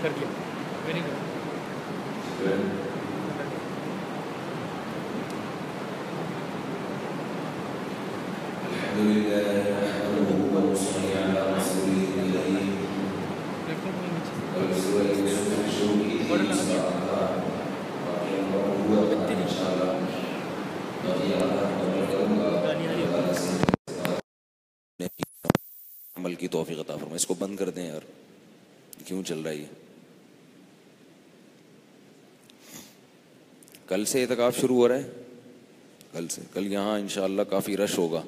کر دیا میں نہیں کرتا. عمل کی توفیق عطا فرمائے. اس کو بند کر دیں یار, کیوں چل رہا ہے یہ؟ کل سے اعتکاف شروع ہو رہا ہے, کل سے. کل یہاں انشاءاللہ کافی رش ہوگا.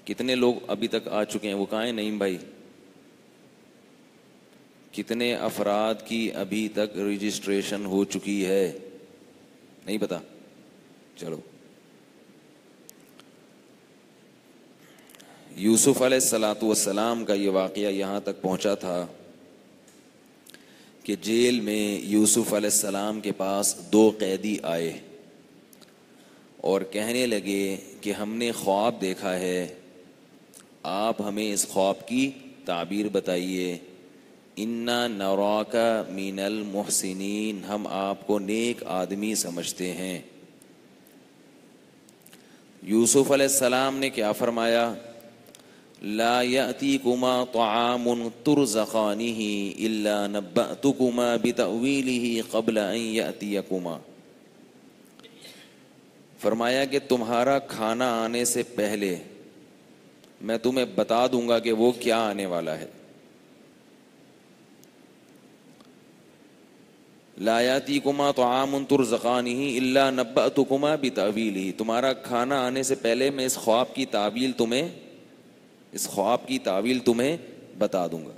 کتنے لوگ ابھی تک آ چکے ہیں؟ وہ کہاں ہیں نعیم بھائی؟ کتنے افراد کی ابھی تک رجسٹریشن ہو چکی ہے؟ نہیں پتا؟ چلو. یوسف علیہ الصلاۃ والسلام کا یہ واقعہ یہاں تک پہنچا تھا کہ جیل میں یوسف علیہ السلام کے پاس 2 قیدی آئے اور کہنے لگے کہ ہم نے خواب دیکھا ہے, آپ ہمیں اس خواب کی تعبیر بتائیے. انا نراک من المحسنین, ہم آپ کو نیک آدمی سمجھتے ہیں. یوسف علیہ السلام نے کیا فرمایا؟ لا یأتیکما طعام ترزقانہ الا نبأتکما بتأویلہ قبل ان یأتیکما. فرمایا کہ تمہارا کھانا آنے سے پہلے میں تمہیں بتا دوں گا کہ وہ کیا آنے والا ہے. لا یأتیکما طعام ترزقانہ الا نبأتکما بتأویلہ, تمہارا کھانا آنے سے پہلے میں اس خواب کی تعبیر تمہیں بتا دوں گا,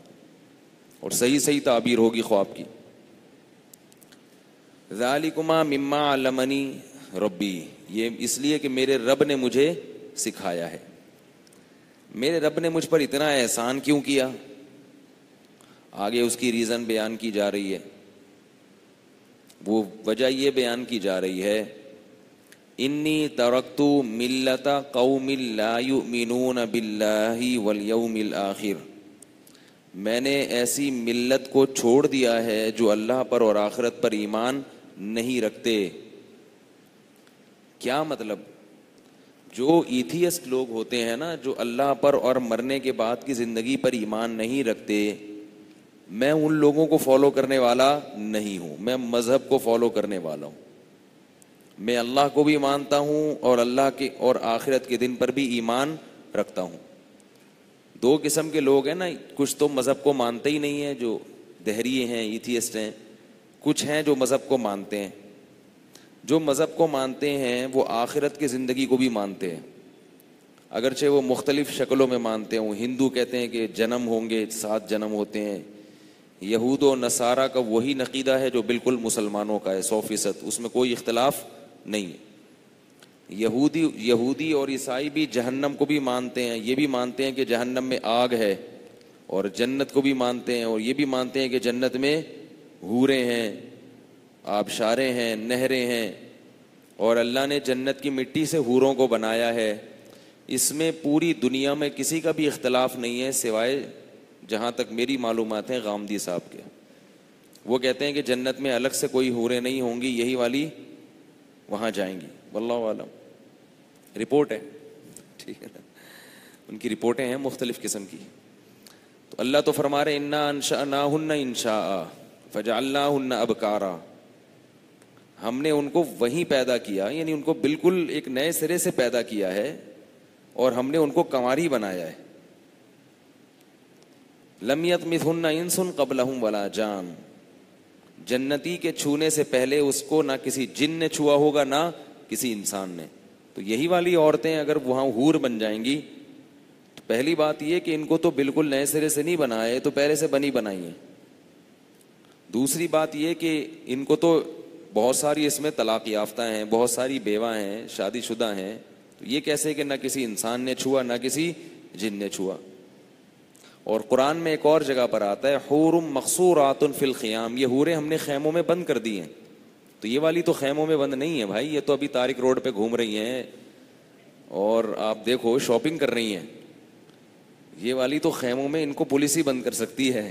اور صحیح تعبیر ہوگی خواب کی. ذالکما مما علمنی ربی, یہ اس لیے کہ میرے رب نے مجھے سکھایا ہے. میرے رب نے مجھ پر اتنا احسان کیوں کیا؟ آگے اس کی ریزن بیان کی جا رہی ہے. وہ وجہ یہ بیان کی جا رہی ہے, انی ترکت ملت قوم لا یؤمنون باللہ والیوم الآخر, میں نے ایسی ملت کو چھوڑ دیا ہے جو اللہ پر اور آخرت پر ایمان نہیں رکھتے. کیا مطلب؟ جو ایتھیسٹ لوگ ہوتے ہیں نا, جو اللہ پر اور مرنے کے بعد کی زندگی پر ایمان نہیں رکھتے, میں ان لوگوں کو فالو کرنے والا نہیں ہوں, میں مذہب کو فالو کرنے والا ہوں. میں اللہ کو بھی مانتا ہوں اور اللہ کے اور آخرت کے دن پر بھی ایمان رکھتا ہوں. 2 قسم کے لوگ ہیں نا, کچھ تو مذہب کو مانتے ہی نہیں ہیں, جو دہریے ہیں, ایتھیسٹ ہیں. کچھ ہیں جو مذہب کو مانتے ہیں. جو مذہب کو مانتے ہیں وہ آخرت کی زندگی کو بھی مانتے ہیں, اگرچہ وہ مختلف شکلوں میں مانتے ہیں. ہندو کہتے ہیں کہ جنم ہوں گے, 7 جنم ہوتے ہیں. یہود و نصارہ کا وہی عقیدہ ہے جو بالکل مسلمانوں کا ہے 100%, اس میں کوئی اختلاف نہیں ہے. یہودی اور عیسائی بھی جہنم کو بھی مانتے ہیں, یہ بھی مانتے ہیں کہ جہنم میں آگ ہے, اور جنت کو بھی مانتے ہیں, اور یہ بھی مانتے ہیں کہ جنت میں حوریں ہیں, آبشاریں ہیں, نہریں ہیں, اور اللہ نے جنت کی مٹی سے حوروں کو بنایا ہے. اس میں پوری دنیا میں کسی کا بھی اختلاف نہیں ہے سوائے جہاں تک میری معلومات ہیں غامدی صاحب کے. وہ کہتے ہیں کہ جنت میں الگ سے کوئی حوریں نہیں ہوں گی, یہی والی وہاں جائیں گی. واللہ عالم, رپورٹ ہے, ٹھیک ہے نا, ان کی رپورٹیں ہیں مختلف قسم کی. تو اللہ تو فرما رہے انا انشأناہن انشاء فجعلناہن ابکارا, ہم نے ان کو وہیں پیدا کیا, یعنی ان کو بالکل ایک نئے سرے سے پیدا کیا ہے, اور ہم نے ان کو کنواری بنایا ہے. لم یطمثہن انس قبلہم ولا جان, جنتی کے چھونے سے پہلے اس کو نہ کسی جن نے چھوا ہوگا نہ کسی انسان نے. تو یہی والی عورتیں اگر وہاں حور بن جائیں گی, تو پہلی بات یہ کہ ان کو تو بالکل نئے سرے سے نہیں بنائے, تو پہلے سے بنی بنائی ہیں. دوسری بات یہ کہ ان کو تو بہت ساری اس میں طلاق یافتہ ہیں, بہت ساری بیوہ ہیں, شادی شدہ ہیں, تو یہ کیسے کہ نہ کسی انسان نے چھوا نہ کسی جن نے چھوا. اور قرآن میں ایک اور جگہ پر آتا ہے حور مقصورات فی الخیام, یہ حوریں ہم نے خیموں میں بند کر دی ہیں. تو یہ والی تو خیموں میں بند نہیں ہے بھائی, یہ تو ابھی طارق روڈ پہ گھوم رہی ہیں اور آپ دیکھو شاپنگ کر رہی ہیں. یہ والی تو خیموں میں ان کو پولیس ہی بند کر سکتی ہے,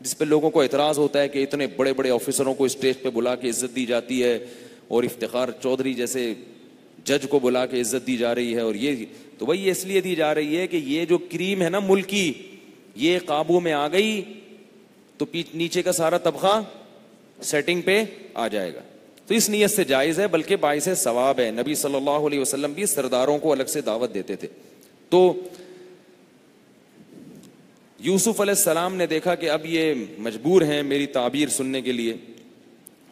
جس پہ لوگوں کو اعتراض ہوتا ہے کہ اتنے بڑے بڑے آفیسروں کو اسٹیج پہ بلا کے عزت دی جاتی ہے اور افتخار چودھری جیسے جج کو بلا کے عزت دی جا رہی ہے, اور یہ تو بھائی یہ اس لیے دی جا رہی ہے کہ یہ جو کریم ہے نا ملک کی, یہ قابو میں آ گئی تو نیچے کا سارا طبقہ سیٹنگ پہ آ جائے گا. تو اس نیت سے جائز ہے, بلکہ باعث ثواب ہے. نبی صلی اللہ علیہ وسلم بھی سرداروں کو الگ سے دعوت دیتے تھے. تو یوسف علیہ السلام نے دیکھا کہ اب یہ مجبور ہیں میری تعبیر سننے کے لیے,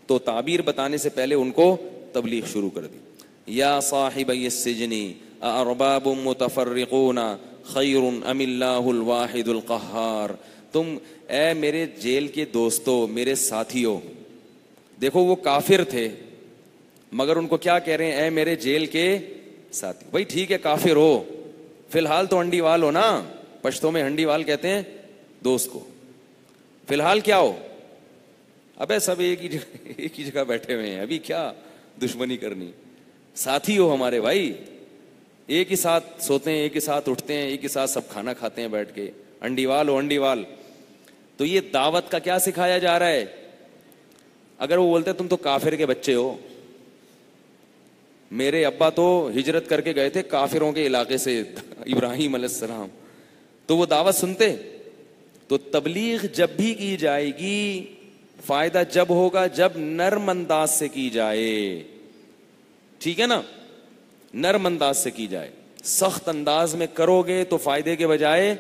تو تعبیر بتانے سے پہلے ان کو تبلیغ شروع کر دی. یا صاحبی السجن ارباب متفرقون خیر ام اللہ الواحد القہار. تم اے میرے جیل کے دوستو, میرے ساتھیوں, دیکھو وہ کافر تھے مگر ان کو کیا کہہ رہے ہیں, اے میرے جیل کے ساتھی. بھائی ٹھیک ہے کافر ہو, فی الحال تو ہنڈی وال ہو نا, پشتوں میں ہنڈی وال کہتے ہیں دوست کو. فی الحال کیا ہو, ابے سب ایک ہی جگہ بیٹھے ہوئے ہیں, ابھی کیا دشمنی کرنی. ساتھی ہو ہمارے بھائی, ایک ہی ساتھ سوتے ہیں, ایک ہی ساتھ اٹھتے ہیں, ایک ہی ساتھ سب کھانا کھاتے ہیں بیٹھ کے. ہنڈی وال ہو ہنڈی وال. تو یہ دعوت کا کیا سکھایا جا رہا ہے؟ اگر وہ بولتے تم تو کافر کے بچے ہو, میرے ابا تو ہجرت کر کے گئے تھے کافروں کے علاقے سے, ابراہیم علیہ السلام, تو وہ دعوت سنتے. تو تبلیغ جب بھی کی جائے گی, فائدہ جب ہوگا جب نرم انداز سے کی جائے. ٹھیک ہے نا, نرم انداز سے کی جائے. سخت انداز میں کرو گے تو فائدے کے بجائے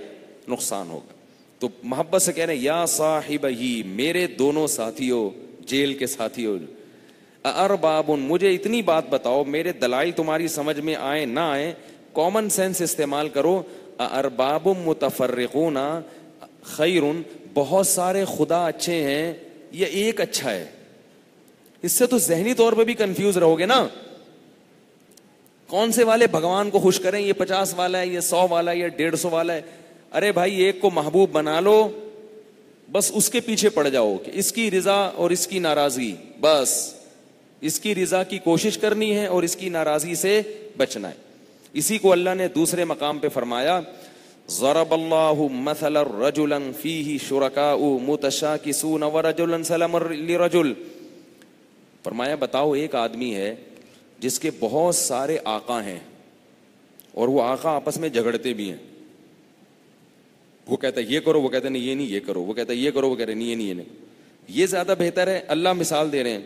نقصان ہوگا. تو محبت سے کہہ رہے ہیں یا صاحبہی, میرے دونوں ساتھیوں, جیل کے ساتھیوں. ارباب, مجھے اتنی بات بتاؤ, میرے دلائل تمہاری سمجھ میں آئے نہ آئے, کامن سینس استعمال کرو. ارباب متفرقون خیر, بہت سارے خدا اچھے ہیں یا ایک اچھا ہے؟ اس سے تو ذہنی طور پہ بھی کنفیوز رہو گے نا. کون سے والے بھگوان کو خوش کریں, یہ 50 والا ہے, یہ 100 والا ہے, یہ 150 والا ہے. ارے بھائی ایک کو محبوب بنا لو, بس اس کے پیچھے پڑ جاؤ کہ اس کی رضا اور اس کی ناراضگی, بس اس کی رضا کی کوشش کرنی ہے اور اس کی ناراضگی سے بچنا ہے. اسی کو اللہ نے دوسرے مقام پہ فرمایا, ضرب اللہ مثلا رجلا فیہ شرکاء متشاکسون ورجلا سلما لرجل. فرمایا بتاؤ ایک آدمی ہے جس کے بہت سارے آقا ہیں اور وہ آقا آپس میں جھگڑتے بھی ہیں. وہ کہتا ہے یہ کرو, وہ کہتا ہے نہیں یہ نہیں, یہ کرو, وہ کہتا ہے یہ کرو, وہ کہہ رہے نہیں یہ نہیں, یہ نہیں. یہ زیادہ بہتر ہے. اللہ مثال دے رہے ہیں,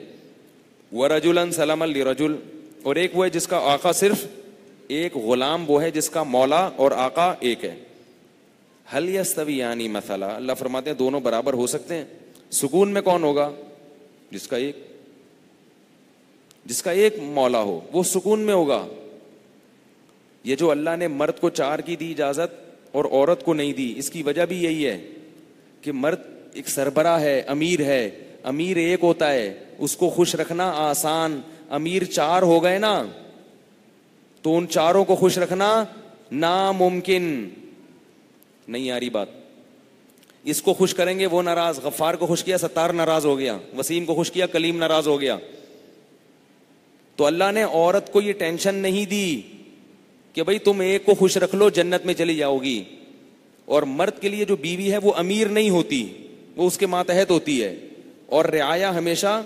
وَرَجُلًا سَلَمًا لِرَجُلٍ, اور ایک وہ ہے جس کا آقا صرف ایک, غلام وہ ہے جس کا مولا اور آقا ایک ہے. هَلْ يَسْتَوِيَانِ مَثَلًا, اللہ فرماتے ہیں دونوں برابر ہو سکتے ہیں. سکون میں کون ہوگا؟ جس کا ایک مولا ہو, وہ سکون میں ہوگا. یہ جو اللہ نے مرد کو 4 کی دی اجازت اور عورت کو نہیں دی, اس کی وجہ بھی یہی ہے کہ مرد ایک سربراہ ہے, امیر ہے. امیر ایک ہوتا ہے, اس کو خوش رکھنا آسان. امیر 4 ہو گئے نا, تو ان 4 کو خوش رکھنا ناممکن. نہیں آ رہی بات. اس کو خوش کریں گے وہ ناراض, غفار کو خوش کیا ستار ناراض ہو گیا, وسیم کو خوش کیا کلیم ناراض ہو گیا. تو اللہ نے عورت کو یہ ٹینشن نہیں دی کہ بھئی تم ایک کو خوش رکھ لو جنت میں چلی جاؤ گی. اور مرد کے لیے جو بیوی ہے وہ امیر نہیں ہوتی, وہ اس کے ماتحت ہوتی ہے, اور رعایا ہمیشہ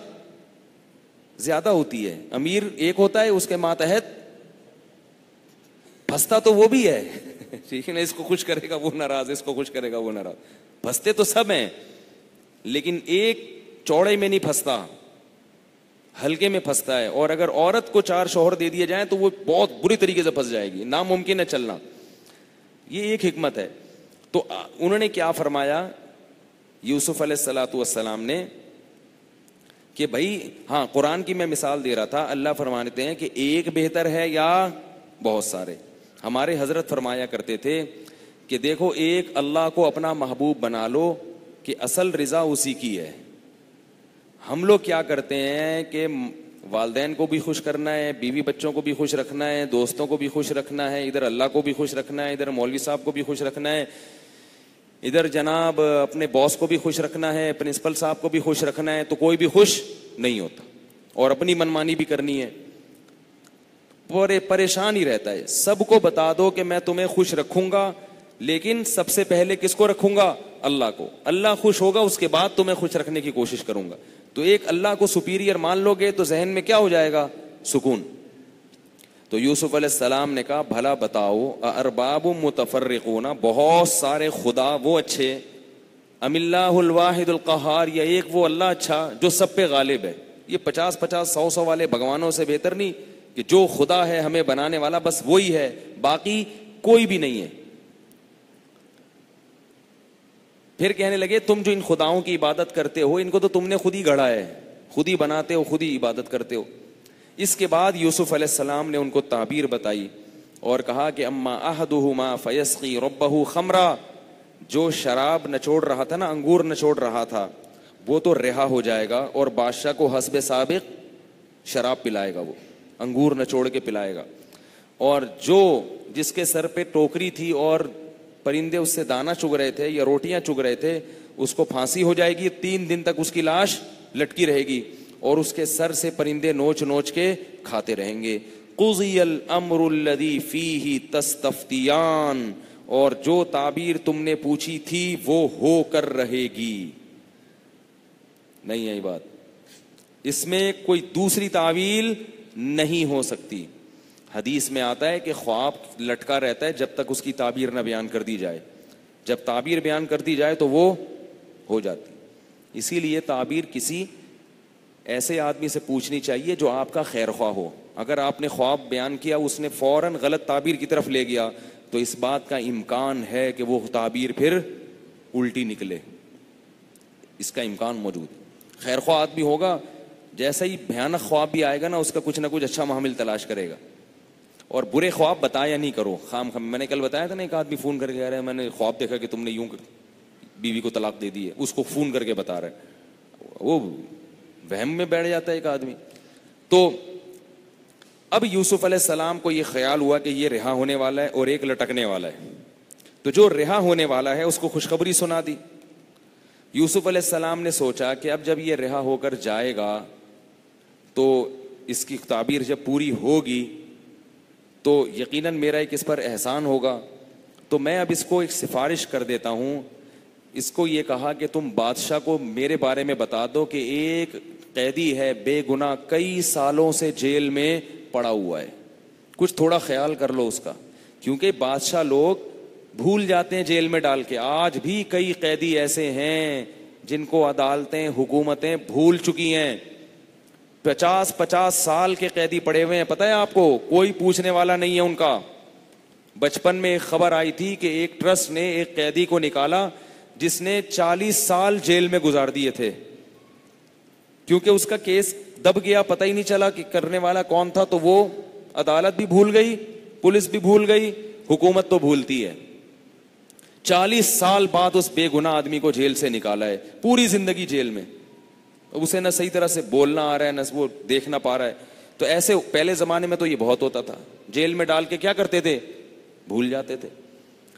زیادہ ہوتی ہے. امیر ایک ہوتا ہے, اس کے ماتحت پھنستا تو وہ بھی ہے, ٹھیک ہے نا, اس کو خوش کرے گا وہ ناراض, اس کو خوش کرے گا وہ ناراض. پھنستے تو سب ہیں لیکن ایک چوڑے میں نہیں پھنستا, ہلکے میں پھنستا ہے. اور اگر عورت کو 4 شوہر دے دیے جائیں تو وہ بہت بری طریقے سے پھنس جائے گی, ناممکن ہے چلنا. یہ ایک حکمت ہے. تو انہوں نے کیا فرمایا یوسف علیہ السلام نے کہ بھائی ہاں, قرآن کی میں مثال دے رہا تھا. اللہ فرماتے ہیں کہ ایک بہتر ہے یا بہت سارے. ہمارے حضرت فرمایا کرتے تھے کہ دیکھو ایک اللہ کو اپنا محبوب بنا لو کہ اصل رضا اسی کی ہے. ہم لوگ کیا کرتے ہیں کہ والدین کو بھی خوش کرنا ہے, بیوی بچوں کو بھی خوش رکھنا ہے, دوستوں کو بھی خوش رکھنا ہے, ادھر اللہ کو بھی خوش رکھنا ہے, ادھر مولوی صاحب کو بھی خوش رکھنا ہے, ادھر جناب اپنے باس کو بھی خوش رکھنا ہے, پرنسپل صاحب کو بھی خوش رکھنا ہے, تو کوئی بھی خوش نہیں ہوتا اور اپنی منمانی بھی کرنی ہے. پریشان ہی رہتا ہے. سب کو بتا دو کہ میں تمہیں خوش رکھوں گا, لیکن سب سے پہلے کس کو رکھوں گا؟ اللہ کو, اللہ خوش ہوگا اس کے بعد تمہیں خوش رکھنے کی کوشش کروں گا. تو ایک اللہ کو سپیریئر مان لو گے تو ذہن میں کیا ہو جائے گا؟ سکون. تو یوسف علیہ السلام نے کہا بھلا بتاؤ ارباب متفرقون, بہت سارے خدا وہ اچھے, ام اللہ الواحد القہار, یا ایک وہ اللہ اچھا جو سب پہ غالب ہے. یہ 50 100 والے بھگوانوں سے بہتر نہیں کہ جو خدا ہے ہمیں بنانے والا بس وہی ہے, باقی کوئی بھی نہیں ہے. پھر کہنے لگے تم جو ان خداؤں کی عبادت کرتے ہو ان کو تو تم نے خود ہی گڑھا ہے, خود ہی بناتے ہو, خود ہی عبادت کرتے ہو. اس کے بعد یوسف علیہ السلام نے ان کو تعبیر بتائی اور کہا کہ اما احدہما فیسقی ربہ خمرا, جو شراب نچوڑ رہا تھا نا, انگور نچوڑ رہا تھا, وہ تو رہا ہو جائے گا اور بادشاہ کو حسب سابق شراب پلائے گا, وہ انگور نچوڑ کے پلائے گا. اور جو جس کے سر پہ ٹوکری تھی اور پرندے اس سے دانا چگ رہے تھے یا روٹیاں چگ رہے تھے, اس کو پھانسی ہو جائے گی, 3 دن تک اس کی لاش لٹکی رہے گی اور اس کے سر سے پرندے نوچ نوچ کے کھاتے رہیں گے. قضی الامر الذی فیہ تستفتیان, اور جو تعبیر تم نے پوچھی تھی وہ ہو کر رہے گی. نہیں ہے بات, اس میں کوئی دوسری تعویل نہیں ہو سکتی. حدیث میں آتا ہے کہ خواب لٹکا رہتا ہے جب تک اس کی تعبیر نہ بیان کر دی جائے, جب تعبیر بیان کر دی جائے تو وہ ہو جاتی. اسی لیے تعبیر کسی ایسے آدمی سے پوچھنی چاہیے جو آپ کا خیر خواہ ہو. اگر آپ نے خواب بیان کیا, اس نے فوراً غلط تعبیر کی طرف لے گیا, تو اس بات کا امکان ہے کہ وہ تعبیر پھر الٹی نکلے, اس کا امکان موجود ہے. خیر خواہ آدمی ہوگا, جیسا ہی بھیانک خواب بھی آئے گا نا, اس کا کچھ نہ کچھ اچھا محمل تلاش کرے گا. اور برے خواب بتایا نہیں کرو خام خام. میں نے کل بتایا تھا نا, ایک آدمی فون کر کے کہہ رہا ہے میں نے خواب دیکھا کہ تم نے یوں بیوی کو طلاق دے دی ہے, اس کو فون کر کے بتا رہا ہے, وہ وہم میں بیٹھ جاتا ہے ایک آدمی. تو اب یوسف علیہ السلام کو یہ خیال ہوا کہ یہ رہا ہونے والا ہے اور ایک لٹکنے والا ہے. تو جو رہا ہونے والا ہے اس کو خوشخبری سنا دی. یوسف علیہ السلام نے سوچا کہ اب جب یہ رہا ہو کر جائے گا تو اس کی تعبیر جب پوری ہوگی تو یقیناً میرا ایک اس پر احسان ہوگا, تو میں اب اس کو ایک سفارش کر دیتا ہوں. اس کو یہ کہا کہ تم بادشاہ کو میرے بارے میں بتا دو کہ ایک قیدی ہے بے گناہ, کئی سالوں سے جیل میں پڑا ہوا ہے, کچھ تھوڑا خیال کر لو اس کا. کیونکہ بادشاہ لوگ بھول جاتے ہیں جیل میں ڈال کے. آج بھی کئی قیدی ایسے ہیں جن کو عدالتیں حکومتیں بھول چکی ہیں. 50 سال کے قیدی پڑے ہوئے ہیں, پتہ ہے آپ کو, کوئی پوچھنے والا نہیں ہے ان کا. بچپن میں ایک خبر آئی تھی کہ ایک ٹرسٹ نے ایک قیدی کو نکالا جس نے 40 سال جیل میں گزار دیے تھے, کیونکہ اس کا کیس دب گیا, پتہ ہی نہیں چلا کہ کرنے والا کون تھا. تو وہ عدالت بھی بھول گئی, پولیس بھی بھول گئی, حکومت تو بھولتی ہے. 40 سال بعد اس بے گناہ آدمی کو جیل سے نکالا ہے, پوری زندگی جیل میں. اسے نہ صحیح طرح سے بولنا آ رہا ہے, نہ وہ دیکھنا پا رہا ہے. تو ایسے پہلے زمانے میں تو یہ بہت ہوتا تھا, جیل میں ڈال کے کیا کرتے تھے, بھول جاتے تھے.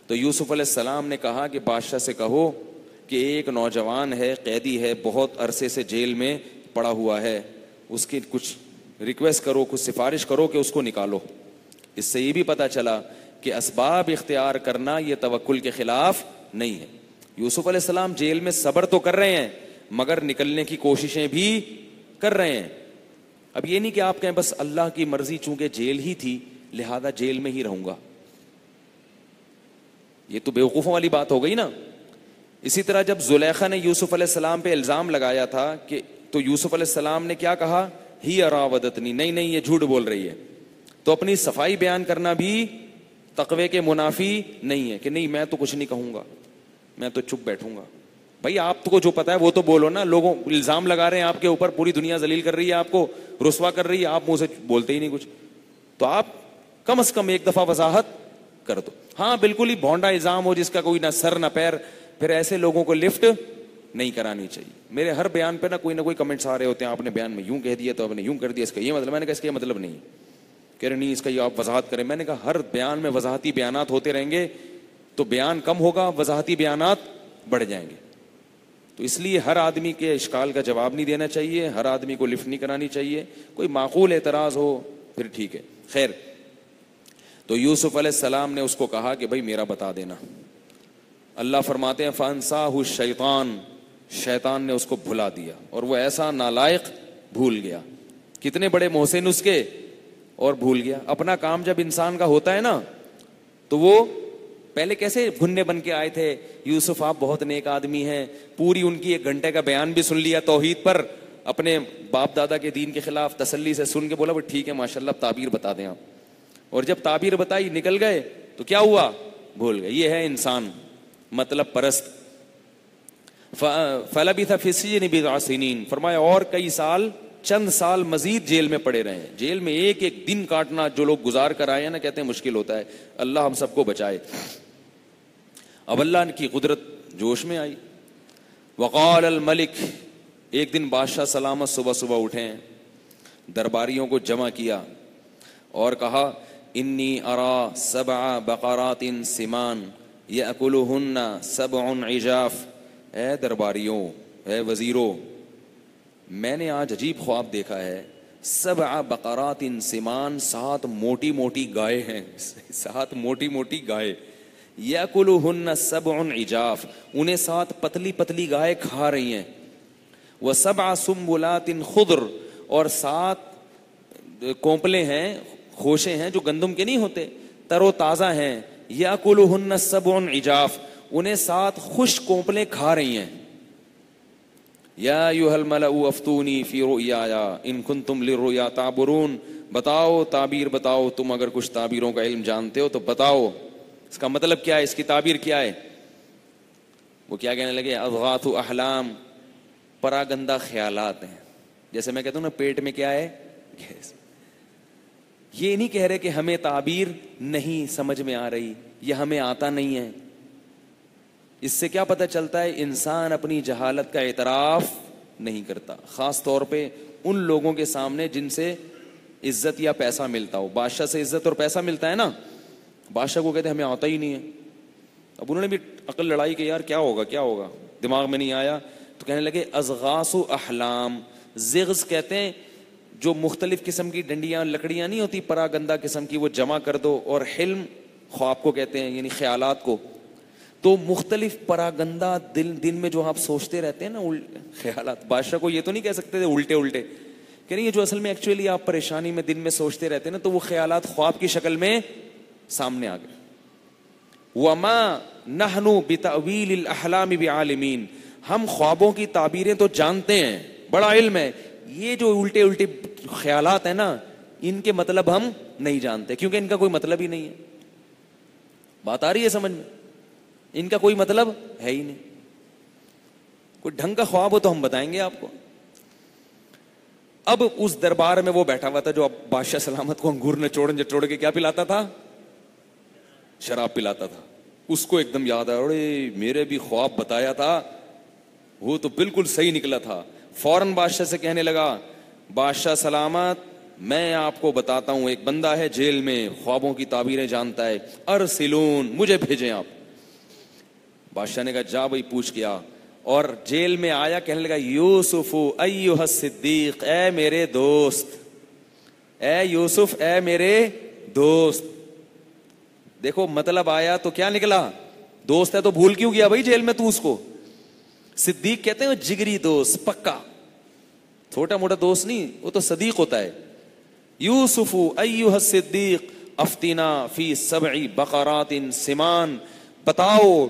تو یوسف علیہ السلام نے کہا کہ بادشاہ سے کہو کہ ایک نوجوان ہے, قیدی ہے, بہت عرصے سے جیل میں پڑا ہوا ہے, اس کی کچھ ریکویسٹ کرو, کچھ سفارش کرو کہ اس کو نکالو. اس سے یہ بھی پتا چلا کہ اسباب اختیار کرنا یہ توکل کے خلاف نہیں ہے. یوسف علیہ السلام جیل میں صبر تو کر رہے ہیں مگر نکلنے کی کوششیں بھی کر رہے ہیں. اب یہ نہیں کہ آپ کہیں بس اللہ کی مرضی, چونکہ جیل ہی تھی لہذا جیل میں ہی رہوں گا, یہ تو بیوقوفوں والی بات ہو گئی نا. اسی طرح جب زلیخا نے یوسف علیہ السلام پہ الزام لگایا تھا کہ, تو یوسف علیہ السلام نے کیا کہا, ہی راودتنی, نہیں یہ جھوٹ بول رہی ہے. تو اپنی صفائی بیان کرنا بھی تقوی کے منافی نہیں ہے کہ نہیں میں تو کچھ نہیں کہوں گا, میں تو چپ بیٹھوں گا. بھائی آپ کو جو پتا ہے وہ تو بولو نا. لوگوں الزام لگا رہے ہیں آپ کے اوپر, پوری دنیا ذلیل کر رہی ہے, آپ کو رسوا کر رہی ہے, آپ منہ سے بولتے ہی نہیں کچھ. تو آپ کم از کم ایک دفعہ وضاحت کر دو. ہاں بالکل ہی بھونڈا الزام ہو جس کا کوئی نہ سر نہ پیر, پھر ایسے لوگوں کو لفٹ نہیں کرانی چاہیے. میرے ہر بیان پہ نا کوئی کمنٹس آ رہے ہوتے ہیں, آپ نے بیان میں یوں کہہ دیا تو آپ نے یوں کر دیا, اس کا یہ مطلب. میں نے کہا اس کا یہ مطلب نہیں. کہہ رہے نہیں اس کا یہ آپ وضاحت کریں. میں نے کہا ہر بیان میں وضاحتی بیانات ہوتے رہیں گے تو بیان کم ہوگا, وضاحتی بیانات بڑھ جائیں گے. تو اس لیے ہر آدمی کے اشکال کا جواب نہیں دینا چاہیے, ہر آدمی کو لفٹ نہیں کرانی چاہیے. کوئی معقول اعتراض ہو پھر ٹھیک ہے. خیر, تو یوسف علیہ السلام نے اس کو کہا کہ بھائی میرا بتا دینا. اللہ فرماتے ہیں فانساہ الشیطان، شیطان نے اس کو بھلا دیا، اور وہ ایسا نالائق بھول گیا. کتنے بڑے محسن اس کے، اور بھول گیا. اپنا کام جب انسان کا ہوتا ہے نا تو وہ پہلے کیسے بھنے بن کے آئے تھے، یوسف آپ بہت نیک آدمی ہیں، پوری ان کی 1 گھنٹے کا بیان بھی سن لیا توحید پر، اپنے باپ دادا کے دین کے خلاف تسلی سے سن کے بولا وہ ٹھیک ہے ماشاءاللہ اب تعبیر بتا دیں آپ. اور جب تعبیر بتائی نکل گئے تو کیا ہوا، بھول گئے. یہ ہے انسان مطلب پرست. فلبث فی السجن بضع سنین، فرمایا اور کئی سال، چند سال مزید جیل میں پڑے رہے. جیل میں ایک ایک دن کاٹنا جو لوگ گزار کر آئے ہیں نا، کہتے ہیں مشکل ہوتا ہے. اللہ ہم سب کو بچائے. اب اللہ کی قدرت جوش میں آئی. وقال الملک، ایک دن بادشاہ سلامت صبح صبح اٹھے ہیں، درباریوں کو جمع کیا اور کہا انی ارا 7 بقرات سمان یأکلہن 7 عجاف. اے درباریوں، اے وزیروں، میں نے آج عجیب خواب دیکھا ہے. 7 بقرات سمان، 7 موٹی موٹی گائے ہیں، 7 موٹی موٹی گائے. یأکلہن 7 عجاف، انہیں 7 پتلی پتلی گائے کھا رہی ہیں. و7 سنبلات خضر، اور 7 کونپلے ہیں، خوشے ہیں جو گندم کے نہیں ہوتے، تر و تازہ ہیں. یأکلہن 7 عجاف، انہیں 7 خشک کونپلے کھا رہی ہیں. یا ایھا الملأ افتونی فی رؤیایا ان کنتم للرؤیا تعبرون، بتاؤ تعبیر بتاؤ، تم اگر کچھ تعبیروں کا علم جانتے ہو تو بتاؤ، اس کا مطلب کیا ہے، اس کی تعبیر کیا ہے. وہ کیا کہنے لگے، اضغاث احلام، پراگندہ خیالات ہیں. جیسے میں کہتا ہوں نا پیٹ میں کیا ہے گیس. یہ نہیں کہہ رہے کہ ہمیں تعبیر نہیں سمجھ میں آ رہی یا ہمیں آتا نہیں ہے. اس سے کیا پتہ چلتا ہے، انسان اپنی جہالت کا اعتراف نہیں کرتا، خاص طور پہ ان لوگوں کے سامنے جن سے عزت یا پیسہ ملتا ہو. بادشاہ سے عزت اور پیسہ ملتا ہے نا، بادشاہ کو کہتے ہیں ہمیں آتا ہی نہیں ہے. اب انہوں نے بھی عقل لڑائی کہ یار کیا ہوگا کیا ہوگا، دماغ میں نہیں آیا تو کہنے لگے اضغاث احلام. زغز کہتے ہیں جو مختلف قسم کی ڈنڈیاں لکڑیاں نہیں ہوتی پراگندہ قسم کی، وہ جمع کر دو. اور حلم خواب کو کہتے ہیں، یعنی خیالات کو. تو مختلف پراگندہ دن میں جو آپ سوچتے رہتے ہیں نا خیالات. بادشاہ کو یہ تو نہیں کہہ سکتے تھے الٹے الٹے، کہ نہیں یہ جو اصل میں ایکچولی آپ پریشانی میں دن میں سوچتے رہتے ہیں نا، تو وہ خیالات خواب کی شکل میں سامنے آ گئے. وما نحن بتأویل الاحلام بعالمین، ہم خوابوں کی تعبیریں تو جانتے ہیں، بڑا علم ہے، یہ جو الٹے الٹے خیالات ہیں نا ان کے مطلب ہم نہیں جانتے، کیونکہ ان کا کوئی مطلب ہی نہیں ہے. بات آ رہی ہے سمجھ میں، ان کا کوئی مطلب ہے ہی نہیں. کوئی ڈھنگ کا خواب ہو تو ہم بتائیں گے آپ کو. اب اس دربار میں وہ بیٹھا ہوا تھا جو اب بادشاہ سلامت کو انگور نچوڑ کے کیا پلاتا تھا، شراب پلاتا تھا. اس کو ایک دم یاد آیا، ارے میرے بھی خواب بتایا تھا وہ تو بالکل صحیح نکلا تھا. فوراً بادشاہ سے کہنے لگا بادشاہ سلامت میں آپ کو بتاتا ہوں، ایک بندہ ہے جیل میں خوابوں کی تعبیریں جانتا ہے، ارسلون، مجھے بھیجیں آپ. بادشاہ نے کہا جا بھائی پوچھ کیا. اور جیل میں آیا، کہنے لگا یوسف ایھا الصدیق، اے میرے دوست، اے یوسف اے میرے دوست. دیکھو مطلب آیا تو کیا نکلا، دوست ہے تو بھول کیوں گیا بھائی جیل میں تو اس کو. صدیق کہتے ہیں جگری دوست، پکا، چھوٹا موٹا دوست نہیں، وہ تو صدیق ہوتا ہے. یوسف ایھا الصدیق افتنا فی 7 بقرات سمان، بتاؤ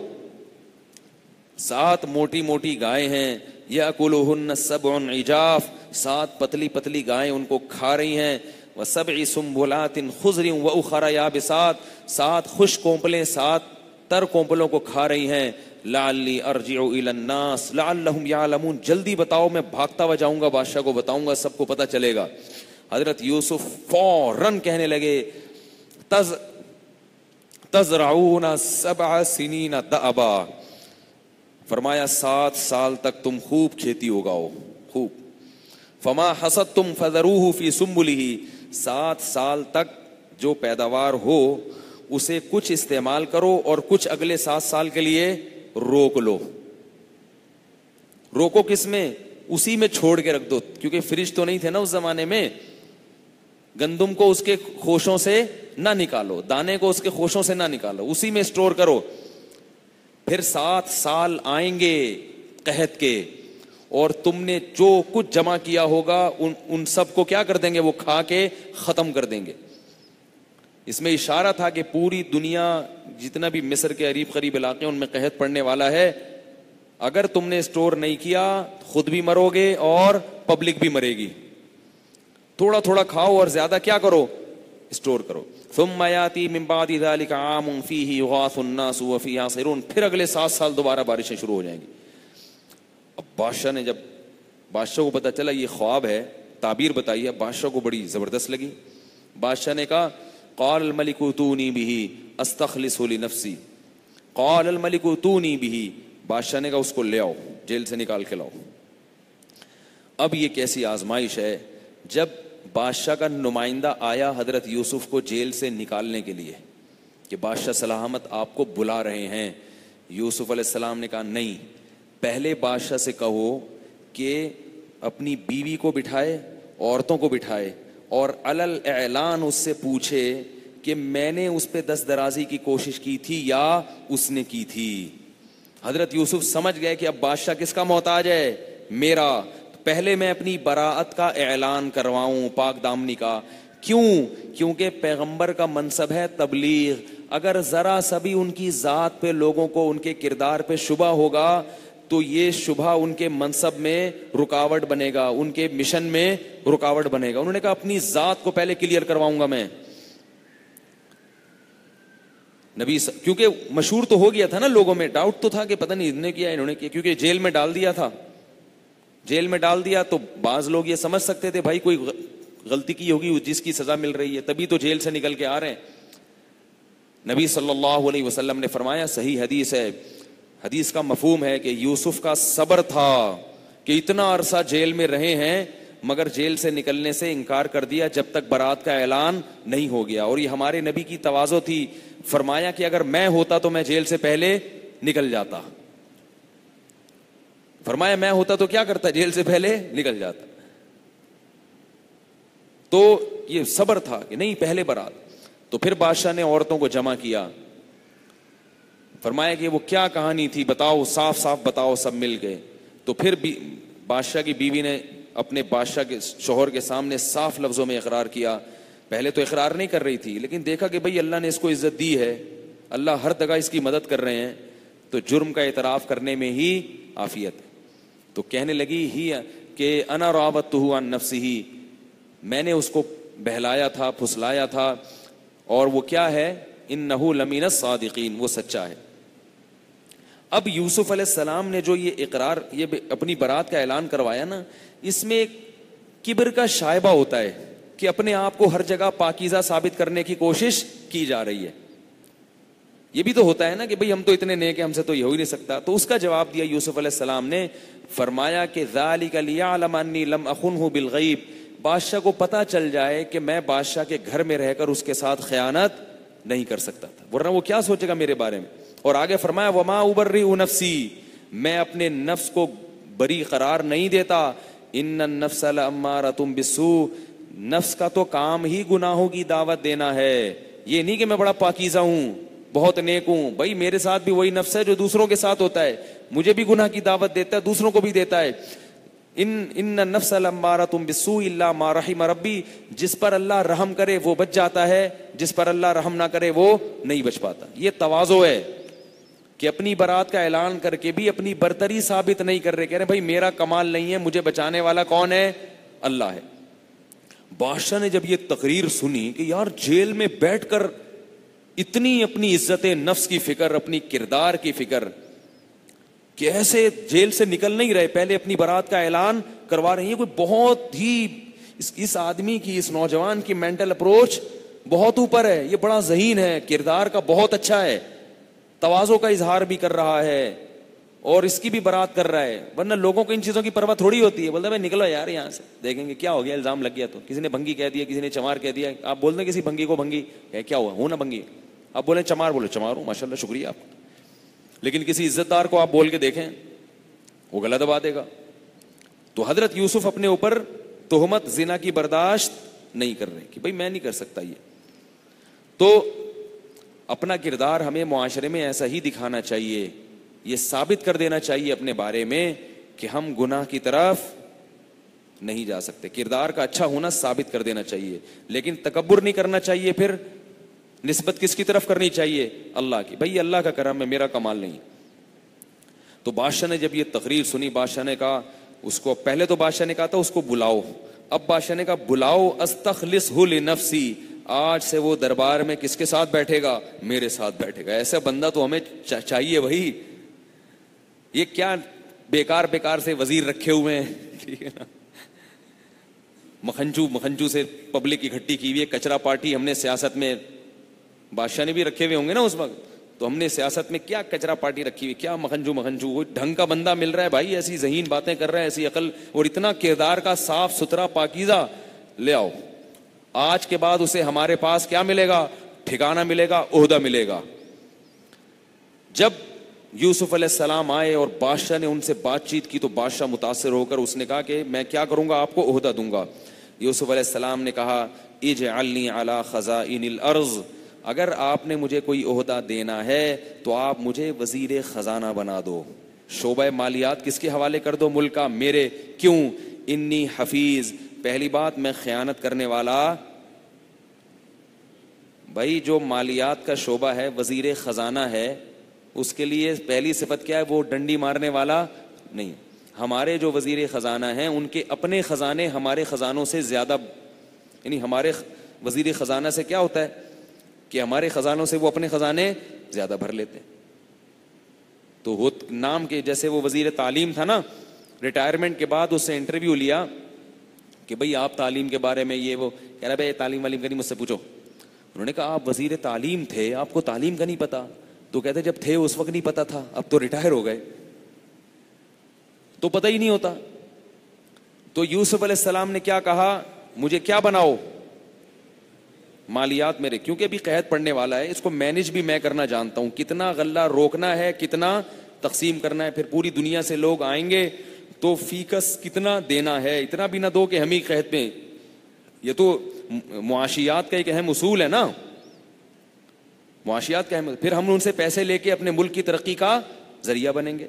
7 موٹی موٹی گائے ہیں، یأکلہن 7 عجاف، 7 پتلی پتلی گائیں ان کو کھا رہی ہیں. و7 سنبلات خضر واخر یابسات، 7 خشک کونپلیں 7 تر کونپلوں کو کھا رہی ہیں. لعلی ارجع الی الناس لعلہم یعلمون، جلدی بتاؤ میں بھاگتا ہوا جاؤں گا، بادشاہ کو بتاؤں گا، سب کو پتہ چلے گا. حضرت یوسف فوراً کہنے لگے تزرعون 7 سنین دأبا، فرمایا 7 سال تک تم خوب کھیتی اگاؤ، خوب. فما حصدتم فذروه فی سنبلہ، 7 سال تک جو پیداوار ہو اسے کچھ استعمال کرو اور کچھ اگلے 7 سال کے لیے روک لو. روکو کس میں، اسی میں چھوڑ کے رکھ دو، کیونکہ فریج تو نہیں تھے نا اس زمانے میں. گندم کو اس کے خوشوں سے نہ نکالو، دانے کو اس کے خوشوں سے نہ نکالو، اسی میں اسٹور کرو. پھر 7 سال آئیں گے قحط کے، اور تم نے جو کچھ جمع کیا ہوگا ان سب کو کیا کر دیں گے؟ وہ کھا کے ختم کر دیں گے۔ اس میں اشارہ تھا کہ پوری دنیا جتنا بھی مصر کے قریب قریب علاقے ہیں ان میں قحط پڑنے والا ہے، اگر تم نے اسٹور نہیں کیا خود بھی مرو گے اور پبلک بھی مرے گی۔ تھوڑا تھوڑا کھاؤ اور زیادہ کیا کرو؟ اسٹور کرو۔ ثم یاتی من بعد ذلک عام فیہ یغاث الناس وفیہ یعصرون، پھر اگلے 7 سال دوبارہ بارشیں شروع ہو جائیں گی۔ اب بادشاہ کو پتا چلا یہ خواب ہے، تعبیر بتائی ہے، بادشاہ کو بڑی زبردست لگی۔ بادشاہ نے کہا قال الملک اتونی بہ استخلص لنفسی، قال الملک اتونی بہ، بادشاہ نے کہا اس کو لے آؤ، جیل سے نکال کے لاؤ۔ اب یہ کیسی آزمائش ہے، جب بادشاہ کا نمائندہ آیا حضرت یوسف کو جیل سے نکالنے کے لیے کہ بادشاہ سلامت آپ کو بلا رہے ہیں، یوسف علیہ السلام نے کہا نہیں، پہلے بادشاہ سے کہو کہ اپنی بیوی کو بٹھائے، عورتوں کو بٹھائے، اور علل اعلان اس سے پوچھے کہ میں نے اس پہ دست درازی کی کوشش کی تھی یا اس نے کی تھی۔ حضرت یوسف سمجھ گئے کہ اب بادشاہ کس کا محتاج ہے؟ میرا۔ پہلے میں اپنی براءت کا اعلان کرواؤں، پاک دامنی کا۔ کیوں؟ کیونکہ پیغمبر کا منصب ہے تبلیغ، اگر ذرا سا بھی ان کی ذات پہ لوگوں کو ان کے کردار پہ شبہ ہوگا تو یہ شبہ ان کے منصب میں رکاوٹ بنے گا، ان کے مشن میں رکاوٹ بنے گا۔ انہوں نے کہا اپنی ذات کو پہلے کلیئر کرواؤں گا میں۔ کیونکہ مشہور تو ہو گیا تھا نا، لوگوں میں ڈاؤٹ تو تھا کہ پتہ نہیں انہوں نے کیا، کیونکہ جیل میں ڈال دیا تھا۔ جیل میں ڈال دیا تو بعض لوگ یہ سمجھ سکتے تھے بھائی کوئی غلطی کی ہوگی جس کی سزا مل رہی ہے، تبھی تو جیل سے نکل کے آ رہے ہیں۔ نبی صلی اللہ علیہ وسلم نے فرمایا، صحیح حدیث ہے، حدیث کا مفہوم ہے کہ یوسف کا صبر تھا کہ اتنا عرصہ جیل میں رہے ہیں مگر جیل سے نکلنے سے انکار کر دیا جب تک برات کا اعلان نہیں ہو گیا، اور یہ ہمارے نبی کی تواضع تھی۔ فرمایا کہ اگر میں ہوتا تو میں جیل سے پہلے نکل جاتا، فرمایا میں ہوتا تو کیا کرتا؟ جیل سے پہلے نکل جاتا۔ تو یہ صبر تھا کہ نہیں پہلے برات۔ تو پھر بادشاہ نے عورتوں کو جمع کیا، فرمایا کہ وہ کیا کہانی تھی بتاؤ، صاف صاف بتاؤ، سب مل گئے۔ تو پھر بادشاہ کی بیوی نے اپنے بادشاہ کے شوہر کے سامنے صاف لفظوں میں اقرار کیا۔ پہلے تو اقرار نہیں کر رہی تھی، لیکن دیکھا کہ بھئی اللہ نے اس کو عزت دی ہے، اللہ ہر جگہ اس کی مدد کر رہے ہیں، تو جرم کا اعتراف کرنے میں ہی عافیت ہے۔ تو کہنے لگی ہی کہ انا راودتہ عن نفسہ، میں نے اس کو بہلایا تھا، پھسلایا تھا، اور وہ کیا ہے؟ انہ لمن الصادقین، وہ سچا ہے۔ اب یوسف علیہ السلام نے جو یہ اقرار، یہ اپنی برات کا اعلان کروایا نا، اس میں ایک کبر کا شائبہ ہوتا ہے کہ اپنے آپ کو ہر جگہ پاکیزہ ثابت کرنے کی کوشش کی جا رہی ہے۔ یہ بھی تو ہوتا ہے نا کہ بھئی ہم تو اتنے نیک ہیں، ہم سے تو یہ ہو ہی نہیں سکتا۔ تو اس کا جواب دیا یوسف علیہ السلام نے، فرمایا کہ ذالک لیعلم انی لم اخنہ بالغیب، بادشاہ کو پتہ چل جائے کہ میں بادشاہ کے گھر میں رہ کر اس کے ساتھ خیانت نہیں کر سکتا تھا، ورنہ وہ کیا سوچے گا میرے بارے میں۔ اور آگے فرمایا وما ابرئ نفسی، میں اپنے نفس کو بری قرار نہیں دیتا، ان النفس لامارۃ بالسوء، نفس کا تو کام ہی گناہوں کی دعوت دینا ہے، یہ نہیں کہ میں بڑا پاکیزہ ہوں، بہت نیک ہوں۔ بھائی میرے ساتھ بھی وہی نفس ہے جو دوسروں کے ساتھ ہوتا ہے، مجھے بھی گناہ کی دعوت دیتا ہے، دوسروں کو بھی دیتا ہے۔ ان النفس لامارۃ بالسوء الا ما رحم ربی، جس پر اللہ رحم کرے وہ بچ جاتا ہے، جس پر اللہ رحم نہ کرے وہ نہیں بچ پاتا۔ یہ تواضع ہے کہ اپنی برات کا اعلان کر کے بھی اپنی برتری ثابت نہیں کر رہے، کہہ رہے بھائی میرا کمال نہیں ہے، مجھے بچانے والا کون ہے؟ اللہ ہے۔ بادشاہ نے جب یہ تقریر سنی کہ یار جیل میں بیٹھ کر اتنی اپنی عزت نفس کی فکر، اپنی کردار کی فکر، کہ ایسے جیل سے نکل نہیں رہے، پہلے اپنی برات کا اعلان کروا رہی ہیں، کوئی بہت ہی اس آدمی کی، اس نوجوان کی مینٹل اپروچ بہت اوپر ہے، یہ بڑا ذہین ہے، کردار کا بہت اچھا ہے، تواضع کا اظہار بھی کر رہا ہے اور اس کی بھی برات کر رہا ہے، ورنہ لوگوں کو ان چیزوں کی پرواہ تھوڑی ہوتی ہے، بولتا ہے بھائی نکلو یار یہاں سے، دیکھیں گے کیا ہو گیا، الزام لگ گیا تو کسی نے بھنگی کہہ دیا، کسی نے چمار کہہ دیا، آپ بول دیں کسی بھنگی کو بھنگی کیا ہوا، ہوں نا بھنگی، آپ بولیں چمار، بولے چمار ہوں، ماشاء اللہ شکریہ آپ کا، لیکن کسی عزت دار کو آپ بول کے دیکھیں وہ گلا دبا دے گا۔ تو حضرت یوسف اپنے اوپر تہمت زنا کی برداشت نہیں کر رہے کہ بھائی میں نہیں کر سکتا یہ۔ تو اپنا کردار ہمیں معاشرے میں ایسا ہی دکھانا چاہیے یہ ثابت کر دینا چاہیے اپنے بارے میں کہ ہم گناہ کی طرف نہیں جا سکتے. کردار کا اچھا ہونا ثابت کر دینا چاہیے, لیکن تکبر نہیں کرنا چاہیے. پھر نسبت کس کی طرف کرنی چاہیے؟ اللہ کی. بھائی اللہ کا کرم ہے, میرا کمال نہیں. تو بادشاہ نے جب یہ تقریر سنی, بادشاہ نے کہا اس کو, پہلے تو بادشاہ نے کہا تھا اس کو بلاؤ, اب بادشاہ نے کہا بلاؤ استخلصہ لنفسی, آج سے وہ دربار میں کس کے ساتھ بیٹھے گا؟ میرے ساتھ بیٹھے گا. ایسا بندہ تو ہمیں چاہیے بھائی. یہ کیا بیکار سے وزیر رکھے ہوئے ہیں, ٹھیک ہے نا, مکھنجو سے پبلک اکٹھی کی ہوئی ہے, کچرا پارٹی ہم نے سیاست میں, بادشاہ نے بھی رکھے ہوئے ہوں گے نا اس وقت, تو ہم نے سیاست میں کیا کچرا پارٹی رکھی ہوئی, کیا مکھنجو, وہ ڈھنگ کا بندہ مل رہا ہے بھائی, ایسی ذہین باتیں کر رہا ہے, ایسی عقل اور اتنا کردار کا صاف ستھرا پاکیزہ, لے آؤ. آج کے بعد اسے ہمارے پاس کیا ملے گا؟ ٹھکانہ ملے گا, عہدہ ملے گا. جب یوسف علیہ السلام آئے اور بادشاہ نے ان سے بات چیت کی تو بادشاہ متاثر ہو کر اس نے کہا کہ میں کیا کروں گا, آپ کو عہدہ دوں گا. یوسف علیہ السلام نے کہا اجعلنی علی خزائن الارض, اگر آپ نے مجھے کوئی عہدہ دینا ہے تو آپ مجھے وزیر خزانہ بنا دو, شعبہ مالیات کس کے حوالے کر دو؟ ملک کا, میرے. کیوں؟ انی حفیظ, پہلی بات میں خیانت کرنے والا. بھائی جو مالیات کا شعبہ ہے, وزیر خزانہ ہے, اس کے لیے پہلی صفت کیا ہے؟ وہ ڈنڈی مارنے والا نہیں. ہمارے جو وزیر خزانہ ہیں ان کے اپنے خزانے ہمارے خزانوں سے زیادہ, یعنی ہمارے وزیر خزانہ سے کیا ہوتا ہے کہ ہمارے خزانوں سے وہ اپنے خزانے زیادہ بھر لیتے ہیں. تو نام کے جیسے وہ وزیر تعلیم تھا نا, ریٹائرمنٹ کے بعد اس سے انٹرویو لیا کہ بھئی آپ تعلیم کے بارے میں یہ وہ, کہہ رہا بھائی تعلیم والی کا نہیں, مجھ سے پوچھو. انہوں نے کہا آپ وزیر تعلیم تھے, آپ کو تعلیم کا نہیں پتا؟ تو کہتے جب تھے اس وقت نہیں پتا تھا, اب تو ریٹائر ہو گئے تو پتہ ہی نہیں ہوتا. تو یوسف علیہ السلام نے کیا کہا, مجھے کیا بناؤ؟ مالیات میرے, کیونکہ ابھی قحط پڑنے والا ہے, اس کو مینج بھی میں کرنا جانتا ہوں, کتنا غلہ روکنا ہے, کتنا تقسیم کرنا ہے, پھر پوری دنیا سے لوگ آئیں گے تو فیکس کتنا دینا ہے, اتنا بھی نہ دو کہ ہم ہی قحط میں. یہ تو معاشیات کا ایک اہم اصول ہے نا, معاشیات کا اہم. پھر ہم ان سے پیسے لے کے اپنے ملک کی ترقی کا ذریعہ بنیں گے,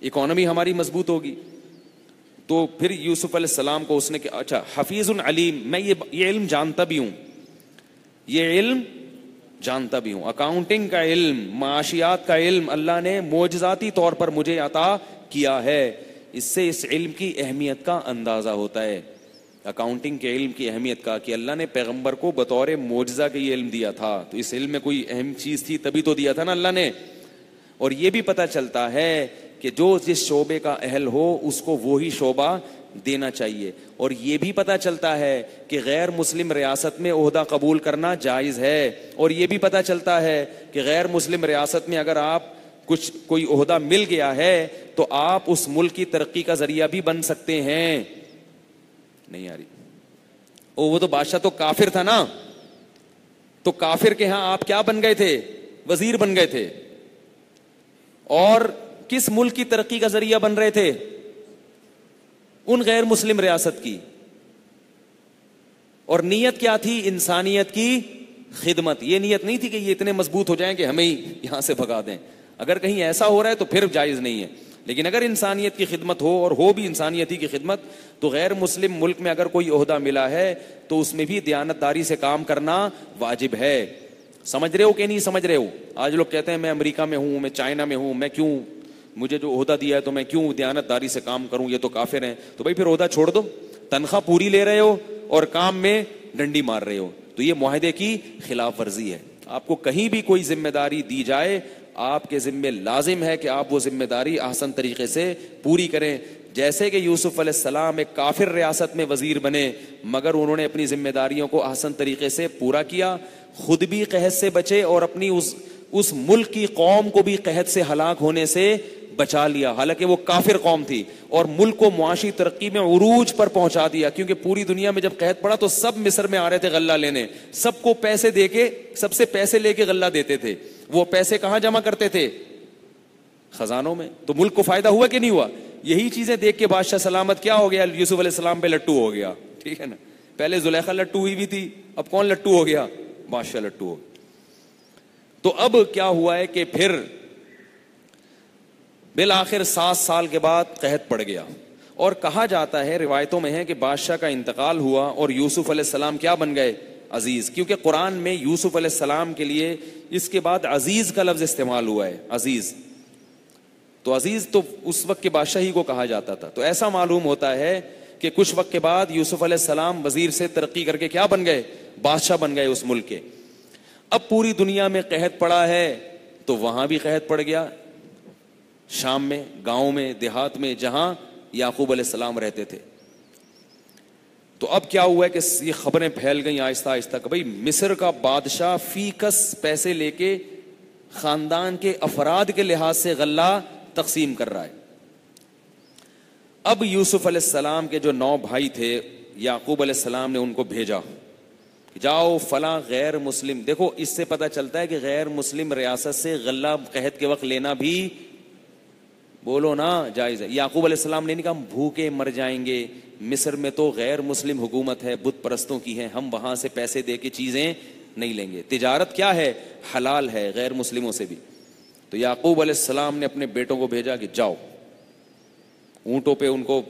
اکانومی ہماری مضبوط ہوگی. تو پھر یوسف علیہ السلام کو اس نے کہا اچھا حفیظ علیم, میں یہ علم جانتا بھی ہوں, یہ علم جانتا بھی ہوں, اکاؤنٹنگ کا علم, معاشیات کا علم اللہ نے معجزاتی طور پر مجھے عطا کیا ہے. اس سے اس علم کی اہمیت کا اندازہ ہوتا ہے, اکاؤنٹنگ کے علم کی اہمیت کا, کہ اللہ نے پیغمبر کو بطور معجزہ کے یہ علم دیا تھا, تو اس علم میں کوئی اہم چیز تھی تبھی تو دیا تھا نا اللہ نے. اور یہ بھی پتہ چلتا ہے کہ جو جس شعبے کا اہل ہو اس کو وہی شعبہ دینا چاہیے. اور یہ بھی پتہ چلتا ہے کہ غیر مسلم ریاست میں عہدہ قبول کرنا جائز ہے. اور یہ بھی پتہ چلتا ہے کہ غیر مسلم ریاست میں اگر آپ کوئی عہدہ مل گیا ہے تو آپ اس ملک کی ترقی کا ذریعہ بھی بن سکتے ہیں. نہیں آ رہی, وہ تو بادشاہ تو کافر تھا نا, تو کافر کے ہاں آپ کیا بن گئے تھے؟ وزیر بن گئے تھے. اور کس ملک کی ترقی کا ذریعہ بن رہے تھے؟ ان غیر مسلم ریاست کی. اور نیت کیا تھی؟ انسانیت کی خدمت. یہ نیت نہیں تھی کہ یہ اتنے مضبوط ہو جائیں کہ ہمیں ہی یہاں سے بھگا دیں. اگر کہیں ایسا ہو رہا ہے تو پھر جائز نہیں ہے, لیکن اگر انسانیت کی خدمت ہو, اور ہو بھی انسانیت ہی کی خدمت, تو غیر مسلم ملک میں اگر کوئی عہدہ ملا ہے تو اس میں بھی دیانتداری سے کام کرنا واجب ہے. سمجھ رہے ہو کہ نہیں سمجھ رہے ہو؟ آج لوگ کہتے ہیں میں امریکہ میں ہوں, میں چائنا میں ہوں, میں کیوں, مجھے جو عہدہ دیا ہے تو میں کیوں دیانتداری سے کام کروں, یہ تو کافر ہیں. تو بھائی پھر عہدہ چھوڑ دو, تنخواہ پوری لے رہے ہو اور کام میں ڈنڈی مار رہے ہو, تو یہ معاہدے کی خلاف ورزی ہے. آپ کو کہیں بھی کوئی ذمہ داری دی جائے, آپ کے ذمہ لازم ہے کہ آپ وہ ذمہ داری احسن طریقے سے پوری کریں. جیسے کہ یوسف علیہ السلام ایک کافر ریاست میں وزیر بنے, مگر انہوں نے اپنی ذمہ داریوں کو احسن طریقے سے پورا کیا, خود بھی قحط سے بچے اور اپنی اس ملک کی قوم کو بھی قحط سے ہلاک ہونے سے بچا لیا. حالانکہ وہ کافر قوم تھی, اور ملک کو معاشی ترقی میں عروج پر پہنچا دیا, کیونکہ پوری دنیا میں جب قحط پڑا تو سب مصر میں آ رہے تھے غلہ لینے, سب کو پیسے دے کے, سب سے پیسے لے کے غلہ دیتے تھے. وہ پیسے کہاں جمع کرتے تھے؟ خزانوں میں. تو ملک کو فائدہ ہوا کہ نہیں ہوا؟ یہی چیزیں دیکھ کے بادشاہ سلامت کیا ہو گیا, یوسف علیہ السلام پہ لٹو ہو گیا. ٹھیک ہے نا, پہلے زلیخا لٹو ہوئی بھی تھی, اب کون لٹو ہو گیا؟ بادشاہ لٹو ہو. تو اب کیا ہوا ہے کہ پھر بالآخر 7 سال کے بعد قحط پڑ گیا، اور کہا جاتا ہے، روایتوں میں ہے کہ بادشاہ کا انتقال ہوا اور یوسف علیہ السلام کیا بن گئے؟ عزیز، کیونکہ قرآن میں یوسف علیہ السلام کے لیے اس کے بعد عزیز کا لفظ استعمال ہوا ہے، عزیز. تو عزیز تو اس وقت کے بادشاہ ہی کو کہا جاتا تھا. تو ایسا معلوم ہوتا ہے کہ کچھ وقت کے بعد یوسف علیہ السلام وزیر سے ترقی کر کے کیا بن گئے؟ بادشاہ بن گئے اس ملک کے. اب پوری دنیا میں قحط پڑا ہے تو وہاں بھی قحط پڑ گیا، شام میں، گاؤں میں، دیہات میں، جہاں یعقوب علیہ السلام رہتے تھے. تو اب کیا ہوا ہے کہ یہ خبریں پھیل گئیں آہستہ آہستہ کہ بھائی مصر کا بادشاہ فی کس پیسے لے کے خاندان کے افراد کے لحاظ سے غلہ تقسیم کر رہا ہے. اب یوسف علیہ السلام کے جو 9 بھائی تھے، یعقوب علیہ السلام نے ان کو بھیجا، جاؤ فلاں غیر مسلم، دیکھو اس سے پتہ چلتا ہے کہ غیر مسلم ریاست سے غلہ قحط کے وقت لینا بھی، بولو نا، جائز ہے. یعقوب علیہ السلام نے نہیں کہا ہم بھوکے مر جائیں گے، مصر میں تو غیر مسلم حکومت ہے، بت پرستوں کی ہے، ہم وہاں سے پیسے دے کے چیزیں نہیں لیں گے. تجارت کیا ہے؟ حلال ہے غیر مسلموں سے بھی. تو یعقوب علیہ السلام نے اپنے بیٹوں کو بھیجا کہ جاؤ، اونٹوں پہ ان کو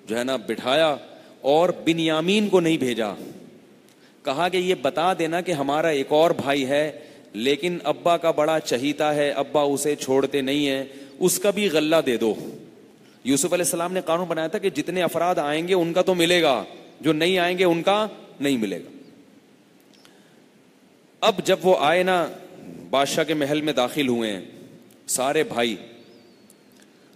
جو ہے نا بٹھایا، اور بنیامین کو نہیں بھیجا. کہا کہ یہ بتا دینا کہ ہمارا ایک اور بھائی ہے لیکن ابا کا بڑا چہیتا ہے، ابا اسے چھوڑتے نہیں ہیں، اس کا بھی غلہ دے دو. یوسف علیہ السلام نے قانون بنایا تھا کہ جتنے افراد آئیں گے ان کا تو ملے گا، جو نہیں آئیں گے ان کا نہیں ملے گا. اب جب وہ آئے نا، بادشاہ کے محل میں داخل ہوئے ہیں سارے بھائی،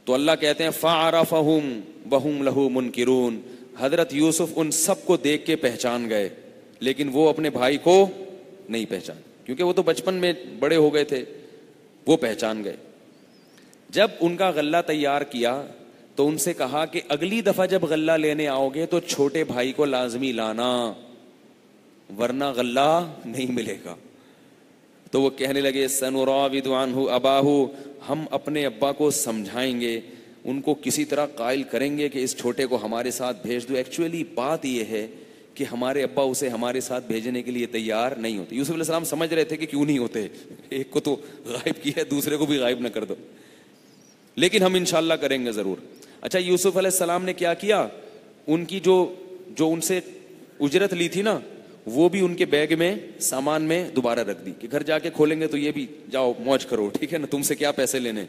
تو اللہ کہتے ہیں فَعَرَفَهُمْ وَهُمْ لَهُ مُنْكِرُونَ. حضرت یوسف ان سب کو دیکھ کے پہچان گئے، لیکن وہ اپنے بھائی کو نہیں پہچان، کیونکہ وہ تو بچپن میں بڑے ہو گئے تھے. وہ پہچان گئے. جب ان کا غلہ تیار کیا تو ان سے کہا کہ اگلی دفعہ جب غلہ لینے آؤ گے تو چھوٹے بھائی کو لازمی لانا، ورنہ غلہ نہیں ملے گا. تو وہ کہنے لگے سنراود عنہ اباہ، ہم اپنے ابا کو سمجھائیں گے، ان کو کسی طرح قائل کریں گے کہ اس چھوٹے کو ہمارے ساتھ بھیج دو. ایکچولی بات یہ ہے کہ ہمارے ابا اسے ہمارے ساتھ بھیجنے کے لیے تیار نہیں ہوتے. یوسف علیہ السلام سمجھ رہے تھے کہ کیوں نہیں ہوتے، ایک کو تو غائب کیا ہے، دوسرے کو بھی غائب نہ کر دو، لیکن ہم انشاءاللہ کریں گے ضرور. اچھا، یوسف علیہ السلام نے کیا کیا؟ ان کی جو ان سے اجرت لی تھی نا، وہ بھی ان کے بیگ میں سامان میں دوبارہ رکھ دی کہ گھر جا کے کھولیں گے تو یہ بھی جاؤ موج کرو، ٹھیک ہے نا، تم سے کیا پیسے لینے.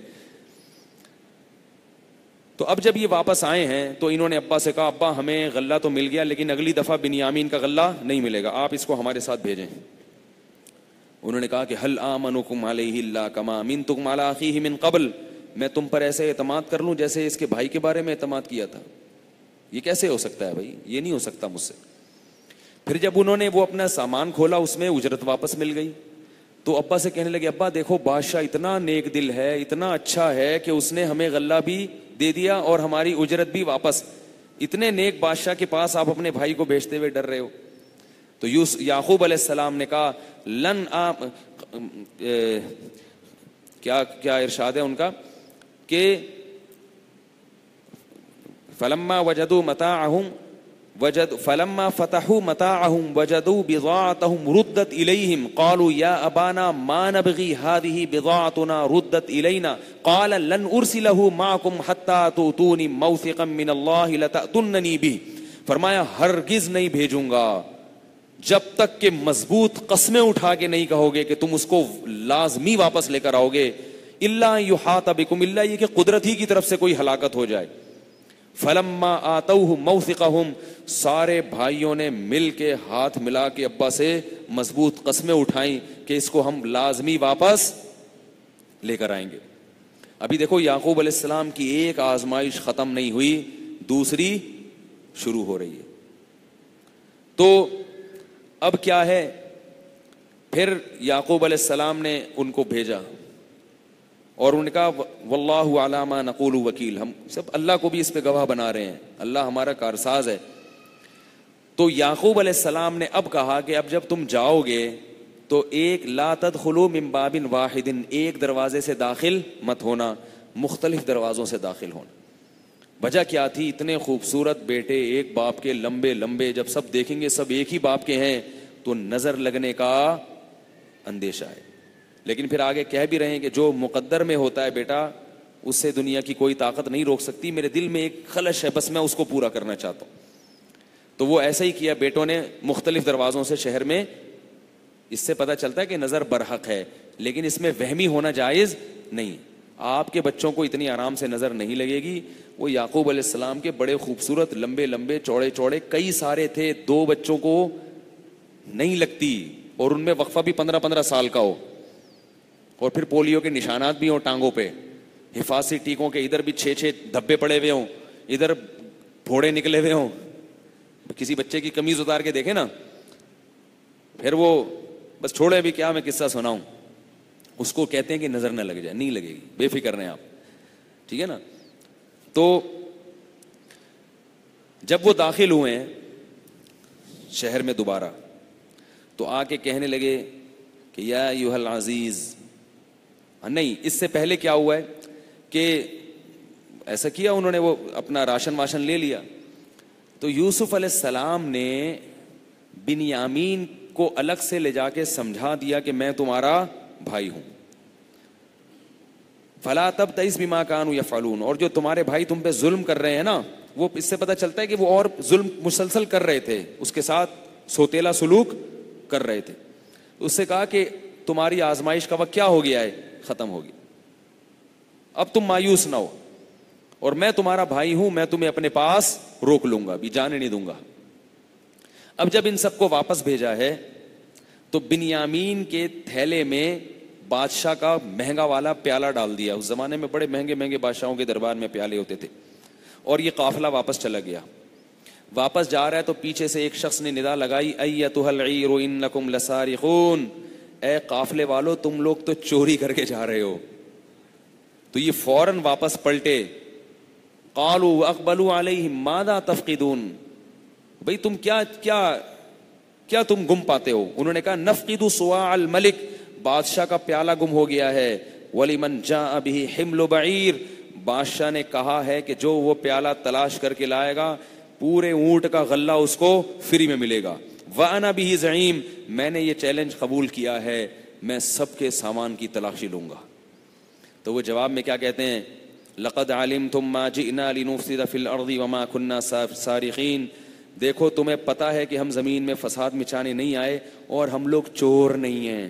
تو اب جب یہ واپس آئے ہیں تو انہوں نے ابا سے کہا ابا ہمیں غلہ تو مل گیا لیکن اگلی دفعہ بنیامین کا غلہ نہیں ملے گا، آپ اس کو ہمارے ساتھ بھیجیں. انہوں نے کہا کہ هل آمنکم علیہ اللہ کما امنتکم علی اخیہ من قبل، میں تم پر ایسے اعتماد کر لوں جیسے اس کے بھائی کے بارے میں اعتماد کیا تھا. یہ کیسے ہو سکتا ہے بھائی؟ یہ نہیں ہو سکتا مجھ سے. پھر جب انہوں نے وہ اپنا سامان کھولا اس میں اجرت واپس مل گئی. تو ابا سے کہنے لگے ابا دیکھو بادشاہ اتنا نیک دل ہے، اتنا اچھا ہے کہ اس نے ہمیں غلہ بھی دے دیا اور ہماری اجرت بھی واپس. اتنے نیک بادشاہ کے پاس آپ اپنے بھائی کو بھیجتے ہوئے ڈر رہے ہو. تو یعقوب علیہ السلام نے کہا کیا ارشاد ہے ان کا کہ فلما وجدوا متاعهم فلما فتحوا متاعهم وجدوا بضاعتهم ردت إليهم قالوا يا أبانا ما نبغي هذه بضاعتنا ردت إلينا قال لن أرسله معكم حتى تؤتوني موثقا من الله لتأتونني به. فرمایا ہرگز نہیں بھیجوں گا جب تک کہ مضبوط قسمیں اٹھا کے نہیں کہو گے کہ تم اس کو لازمی واپس لے کر آؤ گے. الا یحاط بکم، الا یہ کہ قدرت ہی کی طرف سے کوئی ہلاکت ہو جائے. فلما آتوہ موثقہم، سارے بھائیوں نے مل کے ہاتھ ملا کے ابا سے مضبوط قسمیں اٹھائیں کہ اس کو ہم لازمی واپس لے کر آئیں گے. ابھی دیکھو یعقوب علیہ السلام کی ایک آزمائش ختم نہیں ہوئی، دوسری شروع ہو رہی ہے. تو اب کیا ہے، پھر یعقوب علیہ السلام نے ان کو بھیجا اور ان کا واللہ علی ما نقول وکیل، ہم سب اللہ کو بھی اس پہ گواہ بنا رہے ہیں، اللہ ہمارا کارساز ہے. تو یعقوب علیہ السلام نے اب کہا کہ اب جب تم جاؤ گے تو ایک لا تدخلوا من باب واحد، ایک دروازے سے داخل مت ہونا، مختلف دروازوں سے داخل ہونا. وجہ کیا تھی؟ اتنے خوبصورت بیٹے ایک باپ کے لمبے لمبے، جب سب دیکھیں گے سب ایک ہی باپ کے ہیں تو نظر لگنے کا اندیشہ ہے. لیکن پھر آگے کہہ بھی رہے ہیں کہ جو مقدر میں ہوتا ہے بیٹا اس سے دنیا کی کوئی طاقت نہیں روک سکتی. میرے دل میں ایک خلش ہے, بس میں اس کو پورا کرنا چاہتا ہوں. تو وہ ایسا ہی کیا, بیٹوں نے مختلف دروازوں سے شہر میں. اس سے پتہ چلتا ہے کہ نظر برحق ہے, لیکن اس میں وہمی ہونا جائز نہیں. آپ کے بچوں کو اتنی آرام سے نظر نہیں لگے گی. وہ یعقوب علیہ السلام کے بڑے خوبصورت, لمبے لمبے, چوڑے چوڑے کئی سارے تھے, 2 بچوں کو نہیں لگتی, اور ان میں وقفہ بھی 15-15 سال کا ہو, اور پھر پولیو کے نشانات بھی ہوں ٹانگوں پہ, حفاظتی ٹیکوں کے ادھر بھی 6 دھبے پڑے ہوئے ہوں, ادھر پھوڑے نکلے ہوئے ہوں. کسی بچے کی قمیض اتار کے دیکھے نا, پھر وہ بس چھوڑے بھی کیا, میں قصہ سناؤں. اس کو کہتے ہیں کہ نظر نہ لگ جائے. نہیں لگے گی, بے فکر رہیں آپ, ٹھیک ہے نا. تو جب وہ داخل ہوئے ہیں شہر میں دوبارہ, تو آ کے کہنے لگے کہ یا ایھا العزیز. نہیں, اس سے پہلے کیا ہوا ہے کہ ایسا کیا انہوں نے, وہ اپنا راشن واشن لے لیا. تو یوسف علیہ السلام نے بنیامین کو الگ سے لے جا کے سمجھا دیا کہ میں تمہارا بھائی ہوں. فلا تبتئس بما كانوا يفعلون. اور جو تمہارے بھائی تم پہ ظلم کر رہے ہیں نا, وہ اس سے پتہ چلتا ہے کہ وہ اور ظلم مسلسل کر رہے تھے, اس کے ساتھ سوتیلا سلوک کر رہے تھے. اس سے کہا کہ تمہاری آزمائش کا وقت کیا ہو گیا ہے, ختم ہوگی, اب تم مایوس نہ ہو, اور میں تمہارا بھائی ہوں, میں تمہیں اپنے پاس روک لوں گا, بھی جانے نہیں دوں گا. اب جب ان سب کو واپس بھیجا ہے تو بنیامین کے تھیلے میں بادشاہ کا مہنگا والا پیالہ ڈال دیا. اس زمانے میں بڑے مہنگے مہنگے بادشاہوں کے دربار میں پیالے ہوتے تھے. اور یہ قافلہ واپس چلا گیا. واپس جا رہا ہے تو پیچھے سے ایک شخص نے ندا لگائی, ایتھا العیر انکم لسارقون. اے قافلے والو, تم لوگ تو چوری کر کے جا رہے ہو. تو یہ فوراً واپس پلٹے. قالوا واقبلوا علیہم ماذا تفقدون. بھئی تم کیا تم گم پاتے ہو. انہوں نے کہا نفقد صواع الملک, بادشاہ کا پیالہ گم ہو گیا ہے. ولمن جاء به حمل بعیر. بادشاہ نے کہا ہے کہ جو وہ پیالہ تلاش کر کے لائے گا, پورے اونٹ کا غلہ اس کو فری میں ملے گا. وانا به زعیم. میں نے یہ چیلنج قبول کیا ہے, میں سب کے سامان کی تلاشی لوں گا. تو وہ جواب میں کیا کہتے ہیں, لقد علمتم ما جئنا لنفسد في الارض وما كنا سارقين. دیکھو تمہیں پتا ہے کہ ہم زمین میں فساد مچانے نہیں آئے, اور ہم لوگ چور نہیں ہیں.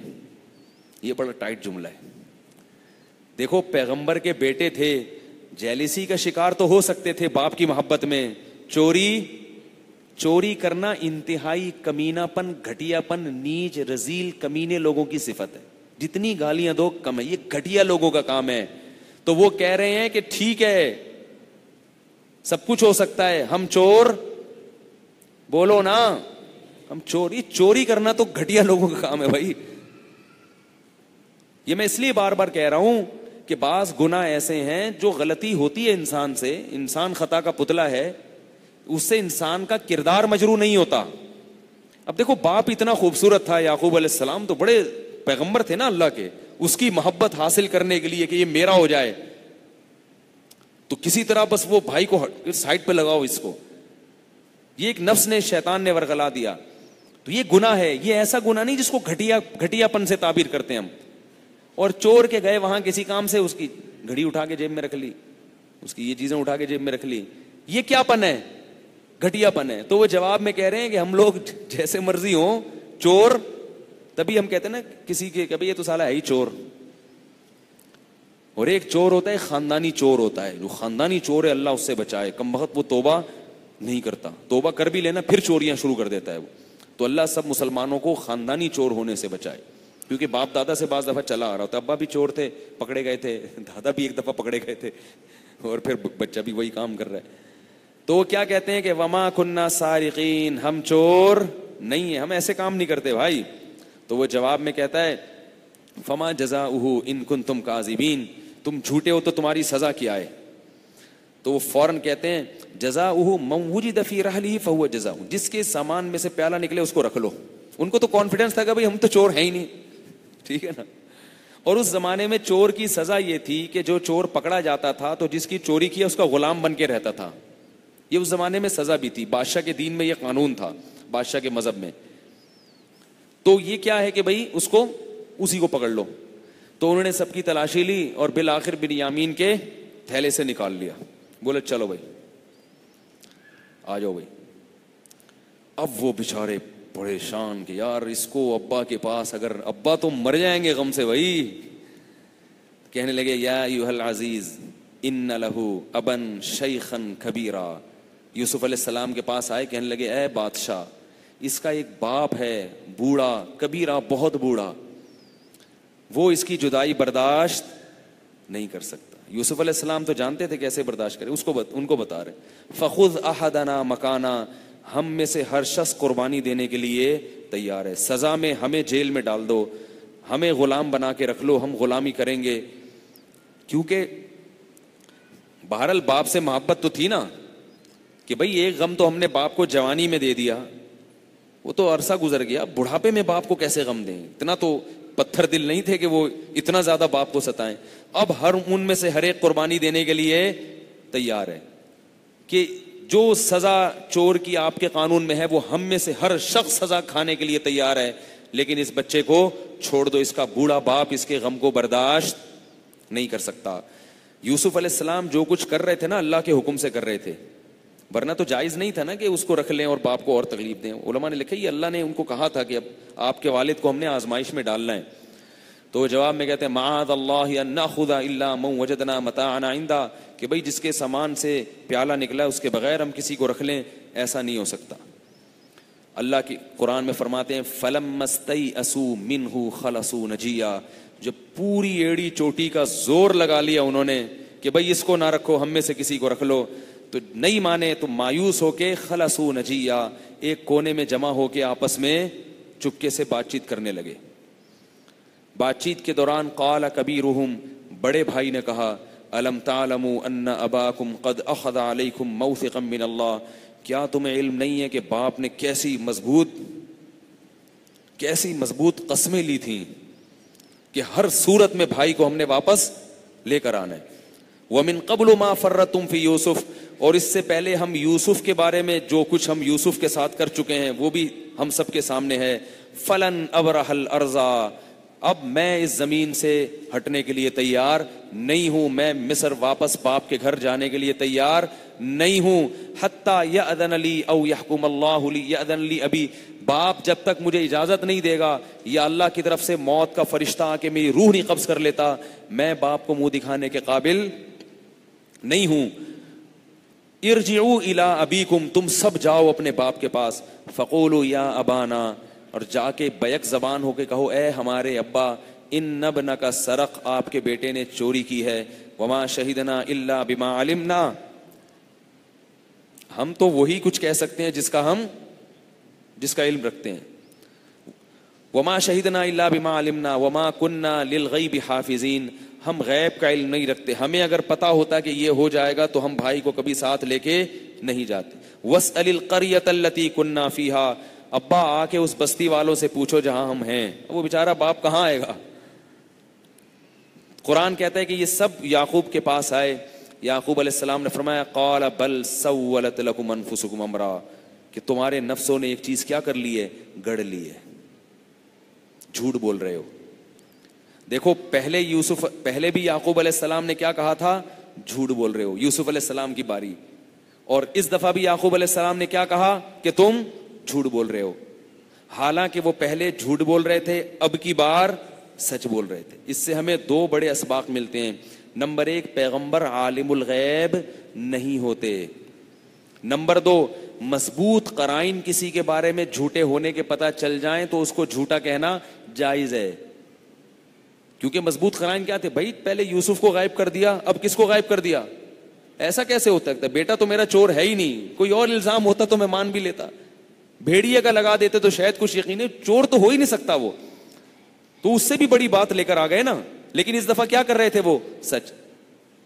یہ بڑا ٹائٹ جملہ ہے. دیکھو پیغمبر کے بیٹے تھے, جیلیسی کا شکار تو ہو سکتے تھے باپ کی محبت میں. چوری کرنا انتہائی کمینہ پن, گھٹیا پن, نیچ رذیل کمینے لوگوں کی صفت ہے. جتنی گالیاں دو کم ہے, یہ گھٹیا لوگوں کا کام ہے. تو وہ کہہ رہے ہیں کہ ٹھیک ہے سب کچھ ہو سکتا ہے, ہم چور, بولو نا, ہم چوری کرنا تو گھٹیا لوگوں کا کام ہے بھائی. یہ میں اس لیے بار بار کہہ رہا ہوں کہ بعض گناہ ایسے ہیں جو غلطی ہوتی ہے انسان سے, انسان خطا کا پتلا ہے, اس سے انسان کا کردار مجروح نہیں ہوتا. اب دیکھو باپ اتنا خوبصورت تھا یعقوب علیہ السلام, تو بڑے پیغمبر تھے نا اللہ کے, اس کی محبت حاصل کرنے کے لیے کہ یہ میرا ہو جائے, تو کسی طرح بس وہ بھائی کو سائڈ پہ لگاؤ اس کو. یہ ایک نفس نے, شیطان نے ورغلا دیا. تو یہ گناہ ہے. یہ ایسا گناہ نہیں جس کو گھٹیا پن سے تعبیر کرتے ہیں ہم. اور چور کے گئے وہاں کسی کام سے, اس کی گھڑی اٹھا کے جیب میں رکھ لی, اس کی یہ چیزیں اٹھا کے جیب میں رکھ لی, یہ کیا پن ہے, گھٹیا پن ہے. تو وہ جواب میں کہہ رہے ہیں کہ ہم لوگ جیسے مرضی ہوں چور. تبھی ہم کہتے ہیں نا کسی کے, کبھی یہ تو سالا ہے ہی چور. اور ایک چور ہوتا ہے خاندانی چور ہوتا ہے, جو خاندانی چور ہے اللہ اس سے بچائے, کم وقت وہ توبہ نہیں کرتا, توبہ کر بھی لینا پھر چوریاں شروع کر دیتا ہے وہ. تو اللہ سب مسلمانوں کو خاندانی چور ہونے سے بچائے, کیونکہ باپ دادا سے بعض دفعہ چلا آ رہا ہوتا. ابا بھی چور تھے, پکڑے گئے تھے, دادا بھی ایک دفعہ پکڑے گئے تھے, اور پھر بچہ بھی وہی کام کر رہا ہے. تو وہ کیا کہتے ہیں کہ وما کننا سارقین, ہم چور نہیں ہیں, ہم ایسے کام نہیں کرتے بھائی. تو وہ جواب میں کہتا ہے فما جزاؤہ ان کنتم کاذبین, تم جھوٹے ہو تو تمہاری سزا کیا ہے. تو وہ فوراً کہتے ہیں جزاؤہ من وجد فی رحلہ فہو جزاؤہ, جس کے سامان میں سے پیالہ نکلے اس کو رکھ لو. ان کو تو کانفیڈنس تھا کہ بھائی ہم تو چور ہیں ہی نہیں, ٹھیک ہے نا. اور اس زمانے میں چور کی سزا یہ تھی کہ جو چور پکڑا جاتا تھا تو جس کی چوری کیا اس کا غلام بن کے رہتا تھا. یہ اس زمانے میں سزا بھی تھی, بادشاہ کے دین میں یہ قانون تھا, بادشاہ کے مذہب میں. تو یہ کیا ہے کہ بھائی اس کو, اسی کو پکڑ لو. تو انہوں نے سب کی تلاشی لی اور بالآخر بنیامین کے تھیلے سے نکال لیا, بولے چلو بھائی آ جاؤ بھائی. اب وہ بیچارے پریشان کہ یار اس کو ابا کے پاس, اگر ابا تو مر جائیں گے غم سے بھائی. کہنے لگے یا ایھا العزیز ان لہ ابن شیخا کبیرا. یوسف علیہ السلام کے پاس آئے, کہنے لگے اے بادشاہ اس کا ایک باپ ہے بوڑھا, کبیرہ بہت بوڑھا, وہ اس کی جدائی برداشت نہیں کر سکتا. یوسف علیہ السلام تو جانتے تھے کیسے برداشت کرے, ان کو بتا رہے فخذ احدنا مکانا, ہم میں سے ہر شخص قربانی دینے کے لیے تیار ہے, سزا میں ہمیں جیل میں ڈال دو, ہمیں غلام بنا کے رکھ لو, ہم غلامی کریں گے. کیونکہ بہرحال باپ سے محبت تو تھی نا, کہ بھئی ایک غم تو ہم نے باپ کو جوانی میں دے دیا, وہ تو عرصہ گزر گیا, بڑھاپے میں باپ کو کیسے غم دیں. اتنا تو پتھر دل نہیں تھے کہ وہ اتنا زیادہ باپ کو ستائیں. اب ہر ان میں سے ہر ایک قربانی دینے کے لیے تیار ہے کہ جو سزا چور کی آپ کے قانون میں ہے وہ ہم میں سے ہر شخص سزا کھانے کے لیے تیار ہے, لیکن اس بچے کو چھوڑ دو, اس کا بوڑھا باپ اس کے غم کو برداشت نہیں کر سکتا. یوسف علیہ السلام جو کچھ کر رہے تھے نا اللہ کے حکم سے کر رہے تھے, ورنہ تو جائز نہیں تھا نا کہ اس کو رکھ لیں اور باپ کو اور تکلیف دیں. علماء نے لکھا یہ اللہ نے ان کو کہا تھا کہ اب آپ کے والد کو ہم نے آزمائش میں ڈالنا ہے. تو جواب میں کہتے ہیں معاذ اللہ ان ناخذ الا من وجدنا متاعنا عنده, کہ بھئی جس کے سامان سے پیالہ نکلا اس کے بغیر ہم کسی کو رکھ لیں, ایسا نہیں ہو سکتا. اللہ کی قرآن میں فرماتے ہیں فلما استيئسوا منه خلصوا نجيا, جب پوری ایڑی چوٹی کا زور لگا لیا انہوں نے کہ بھئی اس کو نہ رکھو, ہم میں سے کسی کو رکھ لو, تو نہیں مانے تو مایوس ہو کے خلصوا نجیہ, ایک کونے میں جمع ہو کے آپس میں چپکے سے بات چیت کرنے لگے. بات چیت کے دوران قال کبیرہم, بڑے بھائی نے کہا الم تعلموا ان اباکم قد اخذ علیکم موثقا من اللہ, کیا تمہیں علم نہیں ہے کہ باپ نے کیسی مضبوط قسمیں لی تھیں کہ ہر صورت میں بھائی کو ہم نے واپس لے کر آنا ہے. ومن قبل ما فرطتم فی یوسف, اور اس سے پہلے ہم یوسف کے بارے میں جو کچھ ہم یوسف کے ساتھ کر چکے ہیں وہ بھی ہم سب کے سامنے ہے. فلن ابرح الارض, اب میں اس زمین سے ہٹنے کے لیے تیار نہیں ہوں, میں مصر واپس باپ کے گھر جانے کے لیے تیار نہیں ہوں. حتی یأذن لی او یحکم اللہ لی, یأذن لی ابی, باپ جب تک مجھے اجازت نہیں دے گا یا اللہ کی طرف سے موت کا فرشتہ آ کے میری روح نہیں قبض کر لیتا, میں باپ کو منہ دکھانے کے قابل نہیں ہوں. ارجعوا الی ابیکم, تم سب جاؤ اپنے باپ کے پاس. فقولوا یا ابانا, اور جا کے بیک زبان ہو کے کہو اے ہمارے ابا, ان ابنک سرق, آپ کے بیٹے نے چوری کی ہے. وما شہدنا الا بما علمنا, ہم تو وہی کچھ کہہ سکتے ہیں جس کا علم رکھتے ہیں. وما شہدنا الا بما علمنا وما كنا للغیب حافظین, ہم غیب کا علم نہیں رکھتے, ہمیں اگر پتا ہوتا کہ یہ ہو جائے گا تو ہم بھائی کو کبھی ساتھ لے کے نہیں جاتے. واسأل القریۃ التی کنا فیہا, ابا آ کے اس بستی والوں سے پوچھو جہاں ہم ہیں. وہ بیچارہ باپ کہاں آئے گا. قرآن کہتا ہے کہ یہ سب یعقوب کے پاس آئے. یعقوب علیہ السلام نے فرمایا قال بل سولت لکم انفسکم امرا, کہ تمہارے نفسوں نے ایک چیز کیا کر لی ہے, گڑھ لی ہے, جھوٹ بول رہے ہو. دیکھو پہلے بھی یعقوب علیہ السلام نے کیا کہا تھا, جھوٹ بول رہے ہو. یوسف علیہ السلام کی باری, اور اس دفعہ بھی یعقوب علیہ السلام نے کیا کہا کہ تم جھوٹ بول رہے ہو. حالانکہ وہ پہلے جھوٹ بول رہے تھے, اب کی بار سچ بول رہے تھے. اس سے ہمیں دو بڑے اسباق ملتے ہیں. نمبر ایک, پیغمبر عالم الغیب نہیں ہوتے. نمبر دو, مضبوط قرائن کسی کے بارے میں جھوٹے ہونے کے پتہ چل جائیں تو اس کو جھوٹا کہنا جائز ہے. کیونکہ مضبوط قرائن کیا تھے بھائی, پہلے یوسف کو غائب کر دیا, اب کس کو غائب کر دیا. ایسا کیسے ہو سکتا ہے, بیٹا تو میرا چور ہے ہی نہیں, کوئی اور الزام ہوتا تو میں مان بھی لیتا, بھیڑیے کا لگا دیتے تو شاید کچھ یقین ہے, چور تو ہو ہی نہیں سکتا وہ, تو اس سے بھی بڑی بات لے کر آ گئے نا. لیکن اس دفعہ کیا کر رہے تھے وہ, سچ.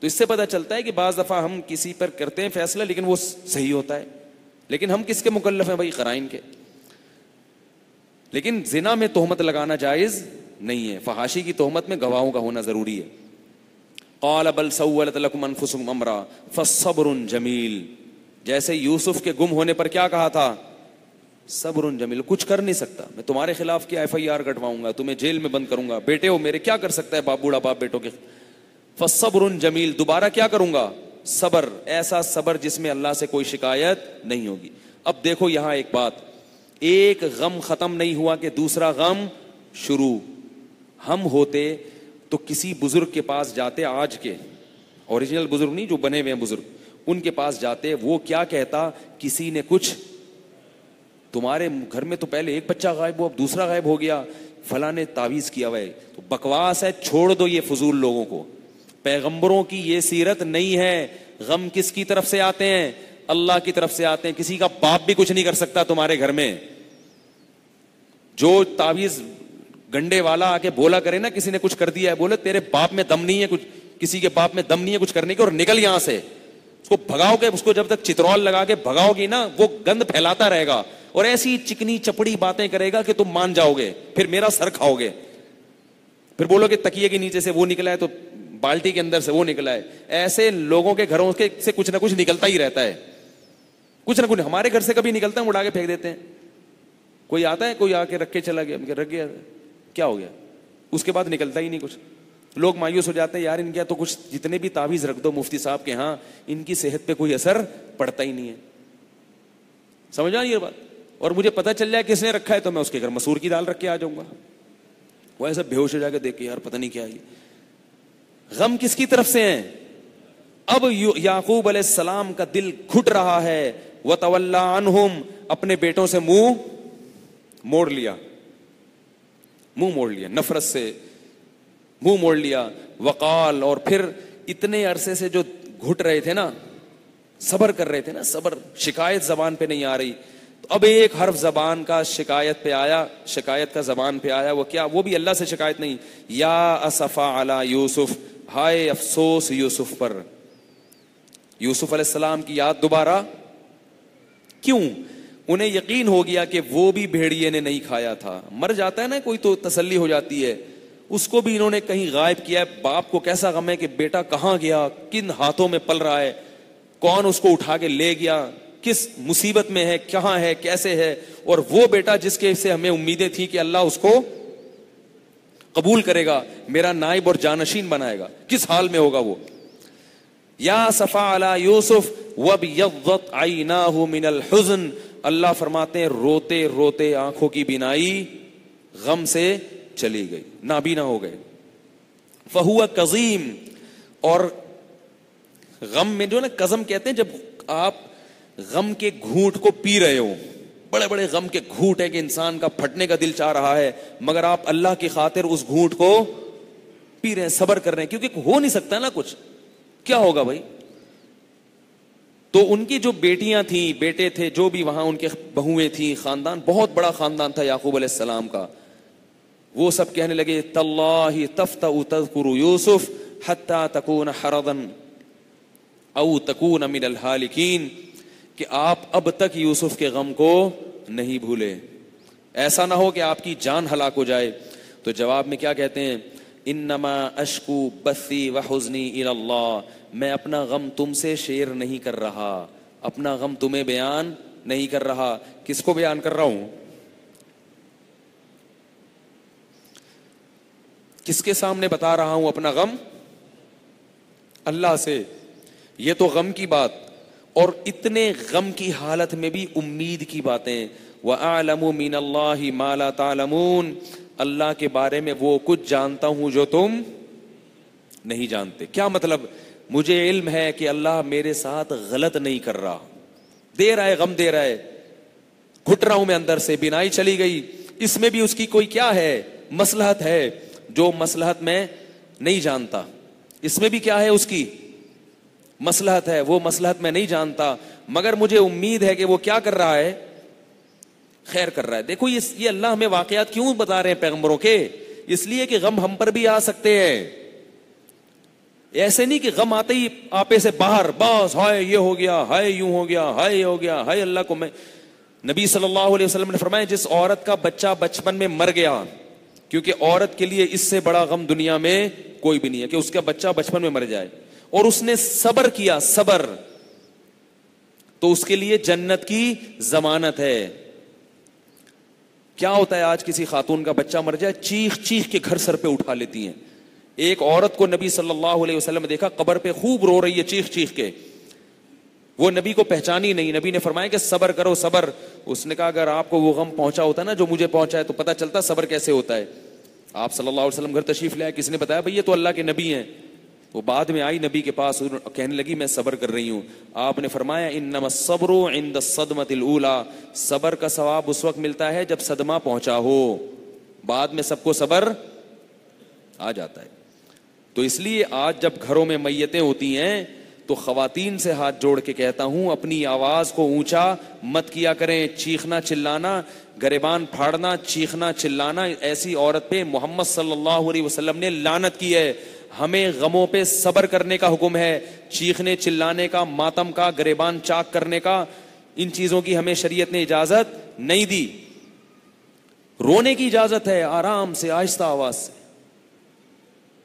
تو اس سے پتہ چلتا ہے کہ بعض دفعہ ہم کسی پر کرتے ہیں فیصلہ لیکن وہ صحیح ہوتا ہے, لیکن ہم کس کے مکلف ہیں بھائی, قرائن کے. لیکن زنا میں تہمت لگانا جائز نہیں ہے, فحاشی کی تہمت میں گواہوں کا ہونا ضروری ہے. قال بل سولت لکم انفسکم امرا فصبر جمیل, جیسے یوسف کے گم ہونے پر کیا کہا تھا, صبر جمیل, کچھ کر نہیں سکتا, میں تمہارے خلاف کیا ایف آئی آر کٹواؤں گا, تمہیں جیل میں بند کروں گا, بیٹے ہو میرے, کیا کر سکتا ہے باپ, بوڑھا باپ بیٹوں کے. فصبر جمیل, دوبارہ کیا کروں گا؟ صبر, ایسا صبر جس میں اللہ سے کوئی شکایت نہیں ہوگی. اب دیکھو یہاں ایک بات, ایک غم ختم نہیں ہوا کہ دوسرا غم شروع. ہم ہوتے تو کسی بزرگ کے پاس جاتے, آج کے اوریجنل بزرگ نہیں جو بنے ہوئے ہیں بزرگ, ان کے پاس جاتے, وہ کیا کہتا, کسی نے کچھ, تمہارے گھر میں تو پہلے ایک بچہ غائب ہوا, اب دوسرا غائب ہو گیا, فلاں نے تعویذ کیا ہوا ہے. تو بکواس ہے, چھوڑ دو یہ فضول لوگوں کو. پیغمبروں کی یہ سیرت نہیں ہے. غم کس کی طرف سے آتے ہیں؟ اللہ کی طرف سے آتے ہیں. کسی کا باپ بھی کچھ نہیں کر سکتا تمہارے گھر میں. جو تعویذ گنڈے والا آ کے بولا کرے نا, کسی نے کچھ کر دیا ہے, بولے تیرے باپ میں دم نہیں ہے, کچھ کسی کے باپ میں دم نہیں ہے کچھ کرنے کے, اور نکل یہاں سے. اس کو بھگاؤ گے, اس کو جب تک چترول لگا کے بھگاؤ گی نا, وہ گند پھیلاتا رہے گا اور ایسی چکنی چپڑی باتیں کرے گا کہ تم مان جاؤ گے, پھر میرا سر کھاؤ گے. پھر بولو کہ تکیے کے نیچے سے وہ نکلا ہے تو بالٹی کے اندر سے وہ نکلا ہے. ایسے لوگوں کے گھروں سے کچھ نہ کچھ نکلتا ہی رہتا ہے, کچھ نہ کچھ. ہمارے گھر سے کبھی نکلتا ہے, اڑا کے پھینک دیتے ہیں. کوئی آتا ہے, کوئی آ کے رکھ کے چلا گیا, رکھ گیا, کیا ہو گیا, اس کے بعد نکلتا ہی نہیں کچھ. لوگ مایوس ہو جاتے ہیں, یار ان کے تو کچھ جتنے بھی تعویذ رکھ دو مفتی صاحب کے ہاں, ان کی صحت پہ کوئی اثر پڑتا ہی نہیں ہے. سمجھا یہ بات؟ اور مجھے پتہ چل جائے کس نے رکھا ہے تو میں اس کے گھر مسور کی دال رکھ کے آ جاؤں گا. وہ ایسا بے ہوش ہو جا کے دیکھ کے, یار پتہ نہیں کیا ہے. غم کس کی طرف سے ہیں؟ اب یعقوب علیہ السلام کا دل گھٹ رہا ہے. وَتَوَلَّى عَنْهُمْ, اپنے بیٹوں سے منہ موڑ لیا, نفرت سے منہ موڑ لیا. وقال, اور پھر اتنے عرصے سے جو گھٹ رہے تھے نا, صبر کر رہے تھے نا, صبر, شکایت زبان پہ نہیں آ رہی, تو اب ایک حرف زبان کا شکایت پہ آیا, شکایت کا زبان پہ آیا. وہ کیا؟ وہ بھی اللہ سے شکایت نہیں. یا اسفا علی یوسف, ہائے افسوس یوسف پر. یوسف علیہ السلام کی یاد دوبارہ کیوں؟ انہیں یقین ہو گیا کہ وہ بھی بھیڑیے نے نہیں کھایا تھا. مر جاتا ہے نا کوئی تو تسلی ہو جاتی ہے, اس کو بھی انہوں نے کہیں غائب کیا ہے. باپ کو کیسا غم ہے کہ بیٹا کہاں گیا, کن ہاتھوں میں پل رہا ہے, کون اس کو اٹھا کے لے گیا, کس مصیبت میں ہے, کہاں ہے, کیسے ہے. اور وہ بیٹا جس کے سے ہمیں امیدیں تھی کہ اللہ اس کو قبول کرے گا, میرا نائب اور جانشین بنائے گا, کس حال میں ہوگا وہ. یا صفا علی یوسف وابیضت عیناہ من الحزن, اللہ فرماتے ہیں روتے روتے آنکھوں کی بینائی غم سے چلی گئی, نابینا ہو گئے. فہو کظیم, اور غم میں جو نا کظم کہتے ہیں, جب آپ غم کے گھونٹ کو پی رہے ہو, بڑے بڑے غم کے گھونٹ ہے کہ انسان کا پھٹنے کا دل چاہ رہا ہے, مگر آپ اللہ کی خاطر اس گھونٹ کو پی رہے ہیں, صبر کر رہے ہیں, کیونکہ ہو نہیں سکتا نا کچھ, کیا ہوگا بھائی. تو ان کی جو بیٹیاں تھیں, بیٹے تھے, جو بھی وہاں ان کے بہویں تھیں, خاندان بہت بڑا خاندان تھا یعقوب علیہ السلام کا, وہ سب کہنے لگے تاللہ تفتأ تذکر یوسف حتی تکون حرضا او تکون من الہالکین, کہ آپ اب تک یوسف کے غم کو نہیں بھولے, ایسا نہ ہو کہ آپ کی جان ہلاک ہو جائے. تو جواب میں کیا کہتے ہیں, انما اشکو بثی وحزنی الی اللہ, میں اپنا غم تم سے شیئر نہیں کر رہا, اپنا غم تمہیں بیان نہیں کر رہا. کس کو بیان کر رہا ہوں؟ کس کے سامنے بتا رہا ہوں اپنا غم؟ اللہ سے. یہ تو غم کی بات, اور اتنے غم کی حالت میں بھی امید کی باتیں. وَأَعْلَمُ مِنَ اللَّهِ مَا لَا تَعْلَمُونَ, اللہ کے بارے میں وہ کچھ جانتا ہوں جو تم نہیں جانتے. کیا مطلب؟ مجھے علم ہے کہ اللہ میرے ساتھ غلط نہیں کر رہا, دے رہا ہے, غم دے رہا ہے, گھٹ رہا ہوں میں اندر سے, بینائی چلی گئی, اس میں بھی اس کی کوئی کیا ہے, مصلحت ہے, جو مصلحت میں نہیں جانتا. اس میں بھی کیا ہے, اس کی مصلحت ہے, وہ مصلحت میں نہیں جانتا, مگر مجھے امید ہے کہ وہ کیا کر رہا ہے, خیر کر رہا ہے. دیکھو یہ اللہ ہمیں واقعات کیوں بتا رہے ہیں پیغمبروں کے, اس لیے کہ غم ہم پر بھی آ سکتے ہیں. ایسے نہیں کہ غم آتے ہی آپے سے باہر, بس ہائے یہ ہو گیا, ہائے یوں ہو گیا, ہائے یہ ہو گیا, ہائے اللہ کو. میں نبی صلی اللہ علیہ وسلم نے فرمایا, جس عورت کا بچہ بچپن میں مر گیا, کیونکہ عورت کے لیے اس سے بڑا غم دنیا میں کوئی بھی نہیں ہے کہ اس کا بچہ بچپن میں مر جائے, اور اس نے صبر کیا, صبر, تو اس کے لیے جنت کی ضمانت ہے. کیا ہوتا ہے آج کسی خاتون کا بچہ مر جائے, چیخ چیخ کے گھر سر پہ اٹھا لیتی ہیں, ایک عورت کو نبی صلی اللہ علیہ وسلم نے دیکھا قبر پہ خوب رو رہی ہے چیخ چیخ کے, وہ نبی کو پہچانی نہیں. نبی نے فرمایا کہ صبر کرو صبر. اس نے کہا اگر آپ کو وہ غم پہنچا ہوتا نا جو مجھے پہنچا ہے تو پتہ چلتا صبر کیسے ہوتا ہے. آپ صلی اللہ علیہ وسلم گھر تشریف لے آئے, کس نے بتایا بھئی یہ تو اللہ کے نبی ہیں. وہ بعد میں آئی نبی کے پاس, کہنے لگی میں صبر کر رہی ہوں. آپ نے فرمایا انما الصبر عند الصدمۃ الاولى, صبر کا ثواب اس وقت ملتا ہے جب صدمہ پہنچا ہو, بعد میں سب کو صبر آ جاتا ہے. تو اس لیے آج جب گھروں میں میتیں ہوتی ہیں تو خواتین سے ہاتھ جوڑ کے کہتا ہوں اپنی آواز کو اونچا مت کیا کریں. چیخنا چلانا, گریبان پھاڑنا, چیخنا چلانا, ایسی عورت پہ محمد صلی اللہ علیہ وسلم نے لعنت کی ہے. ہمیں غموں پہ صبر کرنے کا حکم ہے, چیخنے چلانے کا, ماتم کا, گریبان چاک کرنے کا, ان چیزوں کی ہمیں شریعت نے اجازت نہیں دی. رونے کی اجازت ہے آرام سے, آہستہ آواز سے.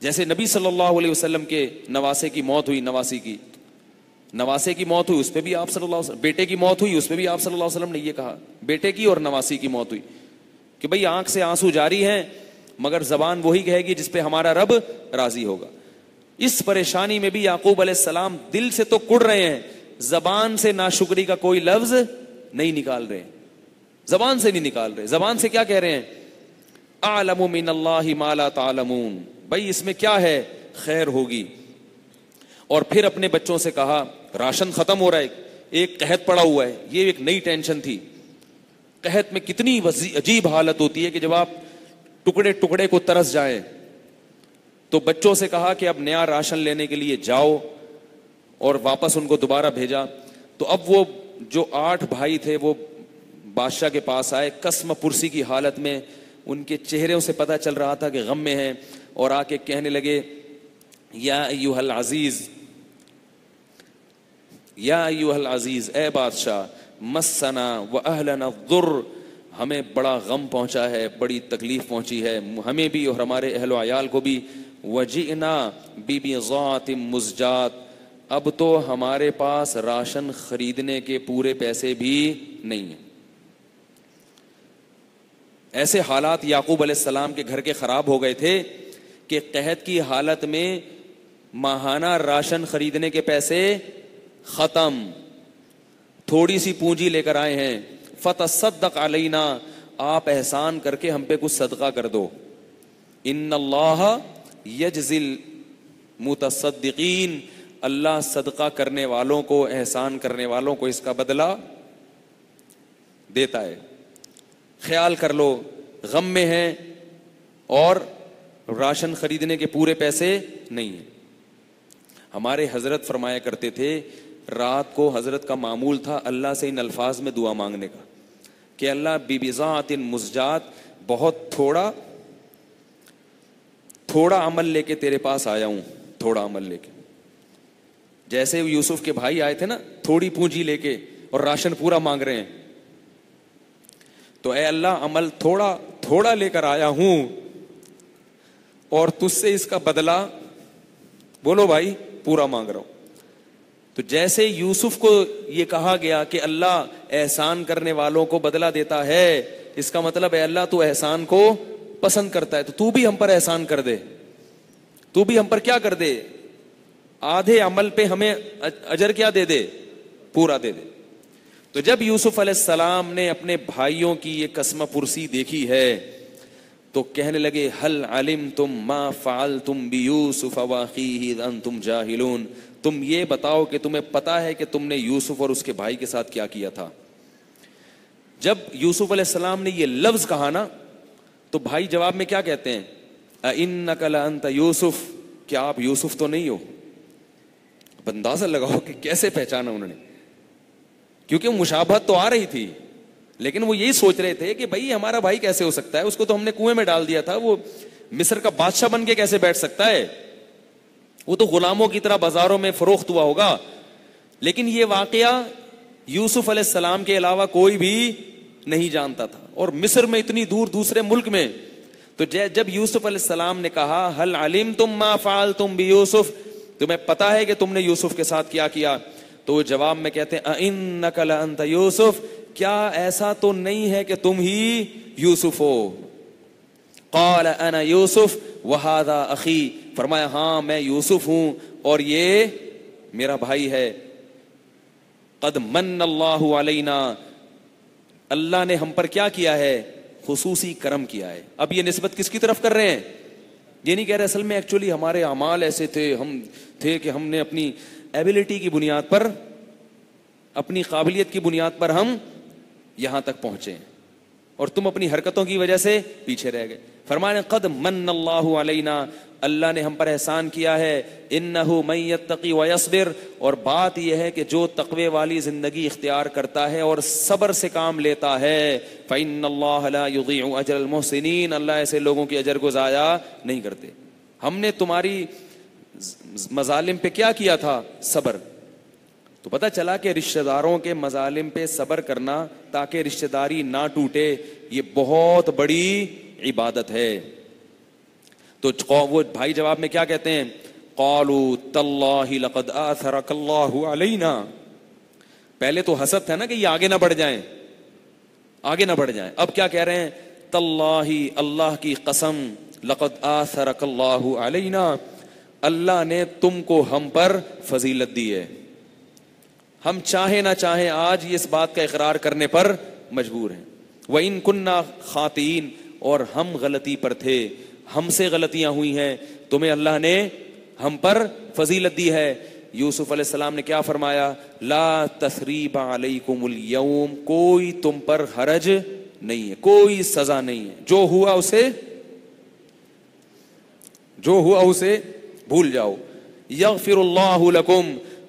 جیسے نبی صلی اللہ علیہ وسلم کے نواسے کی موت ہوئی, نواسے کی موت ہوئی, اس پہ بھی آپ صلی اللہ علیہ وسلم, بیٹے کی موت ہوئی, اس پہ بھی آپ صلی اللہ علیہ وسلم نے یہ کہا, بیٹے کی اور نواسی کی موت ہوئی کہ بھئی آنکھ سے آنسو جاری ہیں مگر زبان وہی کہے گی جس پہ ہمارا رب راضی ہوگا. اس پریشانی میں بھی یعقوب علیہ السلام دل سے تو کڑ رہے ہیں, زبان سے ناشکری کا کوئی لفظ نہیں نکال رہے, زبان سے نہیں نکال رہے. زبان سے کیا کہہ رہے ہیں, اعلم من اللہ ما لا تعلمون, بھئی اس میں کیا ہے, خیر ہوگی. اور پھر اپنے بچوں سے کہا راشن ختم ہو رہا ہے, ایک قحط پڑا ہوا ہے, یہ ایک نئی ٹینشن تھی. قحط میں کتنی عجیب حالت ہوتی ہے کہ جب آپ ٹکڑے ٹکڑے کو ترس جائیں. تو بچوں سے کہا کہ اب نیا راشن لینے کے لیے جاؤ, اور واپس ان کو دوبارہ بھیجا. تو اب وہ جو 8 بھائی تھے وہ بادشاہ کے پاس آئے قسم پرسی کی حالت میں, ان کے چہروں سے پتہ چل رہا تھا کہ غم میں ہیں, اور آ کے کہنے لگے یا ایھا العزیز, یا ایھا العزیز, اے بادشاہ, مسنا واہلنا الضر, ہمیں بڑا غم پہنچا ہے, بڑی تکلیف پہنچی ہے ہمیں بھی اور ہمارے اہل و عیال کو بھی. وجئنا ببضاعۃ مزجاۃ, اب تو ہمارے پاس راشن خریدنے کے پورے پیسے بھی نہیں ہیں. ایسے حالات یعقوب علیہ السلام کے گھر کے خراب ہو گئے تھے کہ قحط کی حالت میں ماہانہ راشن خریدنے کے پیسے ختم, تھوڑی سی پونجی لے کر آئے ہیں. فتصدق علینا, آپ احسان کر کے ہم پہ کچھ صدقہ کر دو. ان اللہ یجزی المتصدقین, اللہ صدقہ کرنے والوں کو, احسان کرنے والوں کو اس کا بدلہ دیتا ہے. خیال کر لو غم میں ہیں اور راشن خریدنے کے پورے پیسے نہیں ہیں. ہمارے حضرت فرمایا کرتے تھے, رات کو حضرت کا معمول تھا اللہ سے ان الفاظ میں دعا مانگنے کا کہ اللہ ببضاعۃ مزجات, بہت تھوڑا عمل لے کے تیرے پاس آیا ہوں, تھوڑا عمل لے کے. جیسے یوسف کے بھائی آئے تھے نا تھوڑی پونجی لے کے اور راشن پورا مانگ رہے ہیں, تو اے اللہ عمل تھوڑا لے کر آیا ہوں اور تجھ سے اس کا بدلہ, بولو بھائی, پورا مانگ رہا ہوں. تو جیسے یوسف کو یہ کہا گیا کہ اللہ احسان کرنے والوں کو بدلہ دیتا ہے, اس کا مطلب ہے اللہ تو احسان کو پسند کرتا ہے, تو بھی ہم پر احسان کر دے, تو بھی ہم پر کیا کر دے, آدھے عمل پہ ہمیں اجر کیا دے دے, پورا دے دے. تو جب یوسف علیہ السلام نے اپنے بھائیوں کی یہ قسم پرسی دیکھی ہے تو کہنے لگے هل علمتم ما فعلتم بیوسف واخیہ اذ انتم جاہلون, تم یہ بتاؤ کہ تمہیں پتا ہے کہ تم نے یوسف اور اس کے بھائی کے ساتھ کیا کیا تھا. جب یوسف علیہ السلام نے یہ لفظ کہا نا تو بھائی جواب میں کیا کہتے ہیں, اِنَّكَ لَأَنْتَ یوسف, کیا آپ یوسف تو نہیں ہو. اب اندازہ لگاؤ کہ کیسے پہچانا انہوں نے, کیونکہ مشابہت تو آ رہی تھی لیکن وہ یہی سوچ رہے تھے کہ بھائی ہمارا بھائی کیسے ہو سکتا ہے, اس کو تو ہم نے کنویں میں ڈال دیا تھا, وہ مصر کا بادشاہ بن کے کیسے بیٹھ سکتا ہے, وہ تو غلاموں کی طرح بازاروں میں فروخت ہوا ہوگا. لیکن یہ واقعہ یوسف علیہ السلام کے علاوہ کوئی بھی نہیں جانتا تھا, اور مصر میں اتنی دور دوسرے ملک میں. تو جب یوسف علیہ السلام نے کہا هل علمتم ما فعلتم بیوسف, تمہیں پتا ہے کہ تم نے یوسف کے ساتھ کیا کیا, تو وہ جواب میں کہتے ہیں اِنَّكَ لَأَنْتَ یوسف, کیا ایسا تو نہیں ہے کہ تم ہی یوسف ہو. قال انا یوسف وهذا اخی, فرمایا ہاں میں یوسف ہوں اور یہ میرا بھائی ہے. قد من اللہ علینا, اللہ نے ہم پر کیا کیا ہے؟ خصوصی کرم کیا ہے. اب یہ نسبت کس کی طرف کر رہے ہیں؟ یہ نہیں کہہ رہے اصل میں ایکچولی ہمارے اعمال ایسے تھے, ہم تھے کہ ہم نے اپنی ایبلٹی کی بنیاد پر, اپنی قابلیت کی بنیاد پر ہم یہاں تک پہنچے اور تم اپنی حرکتوں کی وجہ سے پیچھے رہ گئے. فرمایا قد من اللہ علینا, اللہ نے ہم پر احسان کیا ہے. انہ من یتقی ویصبر, اور بات یہ ہے کہ جو تقوی والی زندگی اختیار کرتا ہے اور صبر سے کام لیتا ہے, فإن اللہ لا یضیع اجر المحسنین, اللہ ایسے لوگوں کی اجر کو ضائع نہیں کرتے. ہم نے تمہاری مظالم پہ کیا کیا تھا؟ صبر. تو پتہ چلا کہ رشتہ داروں کے مظالم پہ صبر کرنا تاکہ رشتہ داری نہ ٹوٹے, یہ بہت بڑی عبادت ہے. تو وہ بھائی جواب میں کیا کہتے ہیں؟ قالوا تاللہ لقد آثرک اللہ علینا. پہلے تو حسد تھا نا کہ یہ آگے نہ بڑھ جائیں, آگے نہ بڑھ جائیں. اب کیا کہہ رہے ہیں؟ تاللہ, اللہ کی قسم, لقد آثرک اللہ علینا, اللہ نے تم کو ہم پر فضیلت دی ہے. ہم چاہیں نہ چاہیں آج اس بات کا اقرار کرنے پر مجبور ہیں. وَإِن كُنَّا خَاطِئِينَ, اور ہم غلطی پر تھے, ہم سے غلطیاں ہوئی ہیں, تمہیں اللہ نے ہم پر فضیلت دی ہے. یوسف علیہ السلام نے کیا فرمایا؟ لا تثریب علیکم اليوم, کوئی تم پر حرج نہیں ہے, کوئی سزا نہیں ہے, جو ہوا اسے بھول جاؤ. یغفر اللہ لکم,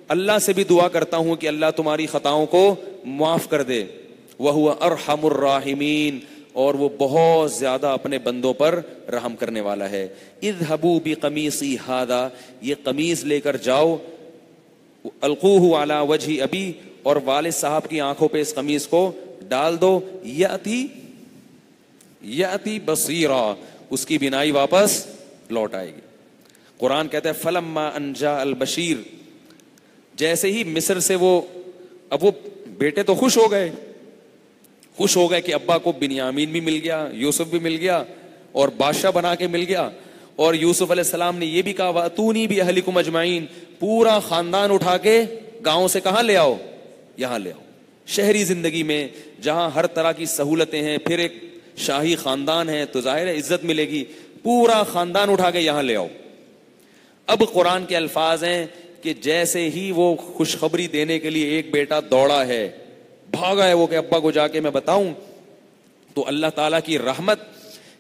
اللہ سے بھی دعا کرتا ہوں کہ اللہ تمہاری خطاؤں کو معاف کر دے. وَهُوَ أَرْحَمُ الرَّاحِمِينَ, اور وہ بہت زیادہ اپنے بندوں پر رحم کرنے والا ہے. اذهبوا بقمیصی هذا, یہ قمیص لے کر جاؤ, القوه علی وجه ابی, اور والد صاحب کی آنکھوں پہ اس قمیص کو ڈال دو. یأتی بصیرا, اس کی بینائی واپس لوٹ آئے گی. قرآن کہتا ہے فلما ان جاء البشیر, جیسے ہی مصر سے اب وہ بیٹے تو خوش ہو گئے کہ ابا کو بنیامین بھی مل گیا, یوسف بھی مل گیا, اور بادشاہ بنا کے مل گیا. اور یوسف علیہ السلام نے یہ بھی کہا وَأْتُونِي بِأَهْلِكُمْ أَجْمَعِينَ, پورا خاندان اٹھا کے گاؤں سے کہاں لے آؤ؟ یہاں لے آؤ. شہری زندگی میں جہاں ہر طرح کی سہولتیں ہیں, پھر ایک شاہی خاندان ہے تو ظاہر ہے عزت ملے گی, پورا خاندان اٹھا کے یہاں لے آؤ. اب قرآن کے الفاظ ہیں کہ جیسے ہی وہ خوشخبری دینے کے لیے ایک بیٹا دوڑا ہے, بھاگا ہے وہ کہ ابا کو جا کے میں بتاؤں, تو اللہ تعالیٰ کی رحمت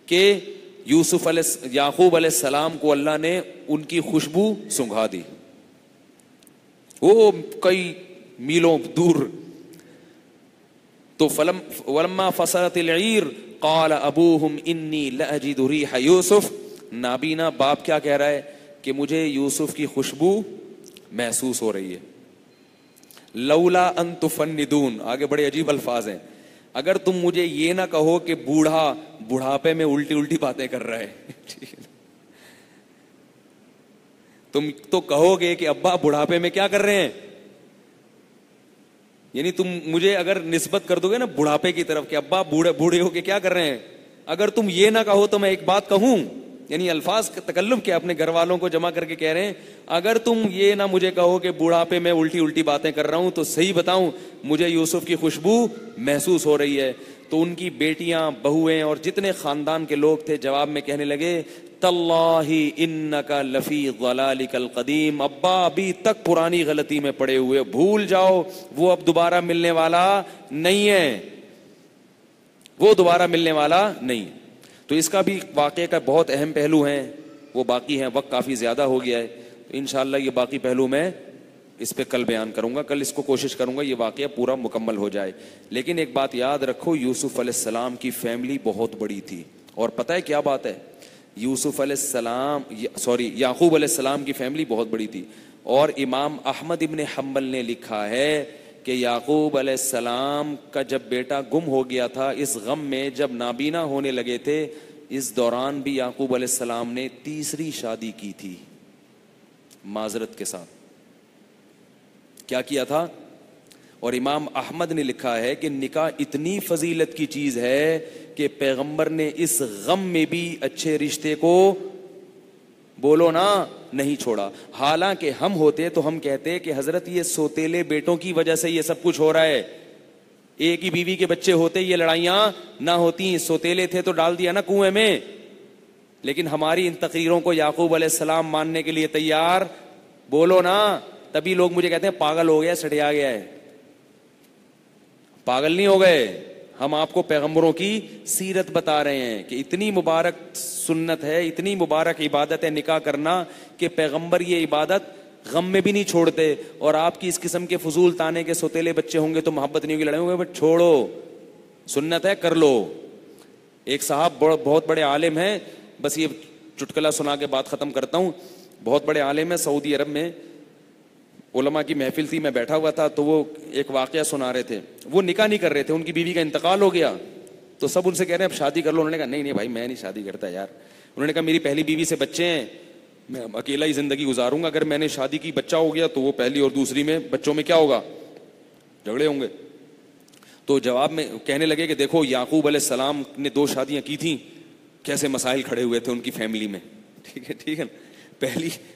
کہ یعقوب علیہ السلام کو اللہ نے ان کی خوشبو سنگھا دی, وہ کئی میلوں دور. تو ولما فصلت العیر قال ابوہم انی لاجد ریح یوسف, نابینا باپ کیا کہہ رہا ہے کہ مجھے یوسف کی خوشبو محسوس ہو رہی ہے. لولا ان تفندون, آگے بڑے عجیب الفاظ ہیں, اگر تم مجھے یہ نہ کہو کہ بوڑھاپے میں الٹی باتیں کر رہا ہے, تم تو کہو گے کہ ابا بڑھاپے میں کیا کر رہے ہیں, یعنی تم مجھے اگر نسبت کر دو گے نا بڑھاپے کی طرف کہ ابا بوڑھے ہو کے کیا کر رہے ہیں, اگر تم یہ نہ کہو تو میں ایک بات کہوں, یعنی الفاظ تکلف کیا, اپنے گھر والوں کو جمع کر کے کہہ رہے ہیں اگر تم یہ نہ مجھے کہو کہ بوڑھاپے میں الٹی باتیں کر رہا ہوں تو صحیح بتاؤں مجھے یوسف کی خوشبو محسوس ہو رہی ہے. تو ان کی بیٹیاں, بہویں اور جتنے خاندان کے لوگ تھے جواب میں کہنے لگے تاللہ انک لفی ضلالک القدیم, ابا ابھی تک پرانی غلطی میں پڑے ہوئے, بھول جاؤ, وہ اب دوبارہ ملنے والا نہیں ہے, وہ دوبارہ ملنے والا نہیں. تو اس کا بھی واقعے کا بہت اہم پہلو ہیں, وہ باقی ہیں, وقت کافی زیادہ ہو گیا ہے, تو انشاءاللہ یہ باقی پہلو میں اس پہ کل بیان کروں گا, کل اس کو کوشش کروں گا یہ واقعہ پورا مکمل ہو جائے. لیکن ایک بات یاد رکھو, یوسف علیہ السلام کی فیملی بہت بڑی تھی, اور پتہ ہے کیا بات ہے, یعقوب علیہ السلام کی فیملی بہت بڑی تھی. اور امام احمد ابن حنبل نے لکھا ہے کہ یعقوب علیہ السلام کا جب بیٹا گم ہو گیا تھا, اس غم میں جب نابینا ہونے لگے تھے, اس دوران بھی یعقوب علیہ السلام نے تیسری شادی کی تھی معذرت کے ساتھ. کیا کیا تھا؟ اور امام احمد نے لکھا ہے کہ نکاح اتنی فضیلت کی چیز ہے کہ پیغمبر نے اس غم میں بھی اچھے رشتے کو بولو نا, نہیں چھوڑا. حالانکہ ہم ہوتے تو ہم کہتے کہ حضرت یہ سوتیلے بیٹوں کی وجہ سے یہ سب کچھ ہو رہا ہے, ایک ہی بیوی کے بچے ہوتے یہ لڑائیاں نہ ہوتی, سوتیلے تھے تو ڈال دیا نا کنویں میں. لیکن ہماری ان تقریروں کو یعقوب علیہ السلام ماننے کے لیے تیار, بولو نا, تبھی لوگ مجھے کہتے ہیں پاگل ہو گیا, سٹیا گیا ہے. پاگل نہیں ہو گئے, ہم آپ کو پیغمبروں کی سیرت بتا رہے ہیں کہ اتنی مبارک سنت ہے, اتنی مبارک عبادت ہے نکاح کرنا کہ پیغمبر یہ عبادت غم میں بھی نہیں چھوڑتے. اور آپ کی اس قسم کے فضول تانے کے سوتیلے بچے ہوں گے تو محبت نہیں ہوگی, لڑائی ہوں گے, بٹ چھوڑو, سنت ہے کر لو. ایک صاحب بہت بڑے عالم ہیں, بس یہ چٹکلا سنا کے بات ختم کرتا ہوں. بہت بڑے عالم ہیں, سعودی عرب میں علماء کی محفل تھی, میں بیٹھا ہوا تھا, تو وہ ایک واقعہ سنا رہے تھے. وہ نکاح نہیں کر رہے تھے, ان کی بیوی کا انتقال ہو گیا, تو سب ان سے کہہ رہے ہیں اب شادی کر لو. انہوں نے کہا نہیں نہیں بھائی میں نہیں شادی کرتا یار. انہوں نے کہا میری پہلی بیوی سے بچے ہیں, میں اکیلا ہی زندگی گزاروں گا, اگر میں نے شادی کی بچہ ہو گیا تو وہ پہلی اور دوسری میں بچوں میں کیا ہوگا, جھگڑے ہوں گے. تو جواب میں کہنے لگے کہ دیکھو یعقوب علیہ السلام نے 2 شادیاں کی تھیں, کیسے مسائل کھڑے ہوئے تھے ان کی فیملی میں. ٹھیک ہے,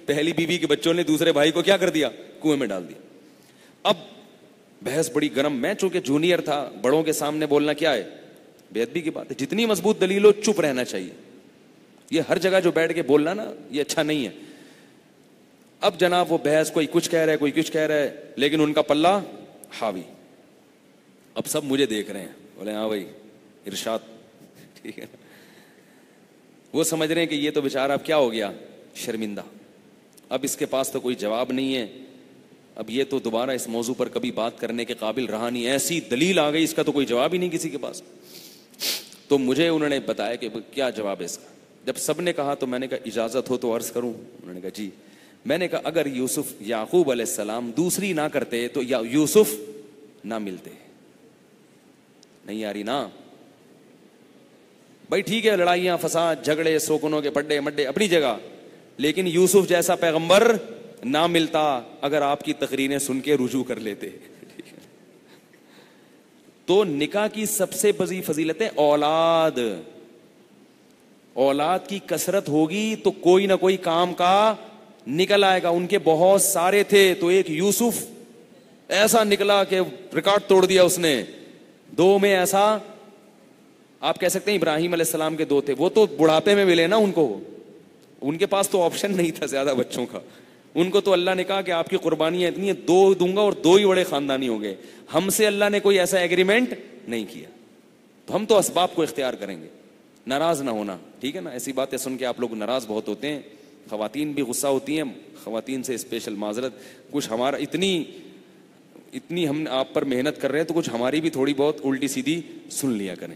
پہلی بیوی کے بچوں نے دوسرے بھائی کو کیا کر دیا, کنویں میں ڈال دیا. اب بحث بڑی گرم, میں چونکہ جونیئر تھا, بڑوں کے سامنے بولنا کیا ہے, بے ادبی کی بات ہے. جتنی مضبوط دلیل ہو چپ رہنا چاہیے, یہ ہر جگہ جو بیٹھ کے بولنا نا یہ اچھا نہیں ہے. اب جناب وہ بحث, کوئی کچھ کہہ رہا ہے کوئی کچھ کہہ رہا ہے, لیکن ان کا پلہ حاوی. اب سب مجھے دیکھ رہے ہیں, بولے ہاں بھائی ارشاد, ٹھیک ہے. وہ سمجھ رہے ہیں کہ یہ تو بیچارہ اب کیا ہو گیا, شرمندہ, اب اس کے پاس تو کوئی جواب نہیں ہے, اب یہ تو دوبارہ اس موضوع پر کبھی بات کرنے کے قابل رہا نہیں, ایسی دلیل آ گئی اس کا تو کوئی جواب ہی نہیں کسی کے پاس. تو مجھے انہوں نے بتایا کہ کیا جواب ہے اس کا. جب سب نے کہا تو میں نے کہا اجازت ہو تو عرض کروں. انہوں نے کہا جی. میں نے کہا اگر یعقوب علیہ السلام دوسری نہ کرتے تو یا یوسف نہ ملتے. نہیں آ رہی نا بھائی, ٹھیک ہے لڑائیاں فساد جھگڑے سوکنوں کے پڈے مڈے اپنی جگہ, لیکن یوسف جیسا پیغمبر نہ ملتا اگر آپ کی تقریریں سن کے رجوع کر لیتے. تو نکاح کی سب سے بڑی فضیلت ہے اولاد. اولاد کی کثرت ہوگی تو کوئی نہ کوئی کام کا نکل آئے گا. ان کے بہت سارے تھے تو ایک یوسف ایسا نکلا کہ ریکارڈ توڑ دیا اس نے. 2 میں ایسا آپ کہہ سکتے ہیں ابراہیم علیہ السلام کے 2 تھے, وہ تو بڑھاپے میں ملے نا ان کو, ان کے پاس تو آپشن نہیں تھا زیادہ بچوں کا. ان کو تو اللہ نے کہا کہ آپ کی قربانیاں اتنی ہیں 2 دوں گا اور 2 ہی بڑے خاندانی ہو گئے. ہم سے اللہ نے کوئی ایسا ایگریمنٹ نہیں کیا, تو ہم تو اسباب کو اختیار کریں گے. ناراض نہ ہونا, ٹھیک ہے نا. ایسی باتیں سن کے آپ لوگ ناراض بہت ہوتے ہیں, خواتین بھی غصہ ہوتی ہیں, خواتین سے اسپیشل معذرت. کچھ ہمارا اتنی ہم آپ پر محنت کر رہے ہیں تو کچھ ہماری بھی تھوڑی بہت الٹی سیدھی سن لیا کریں.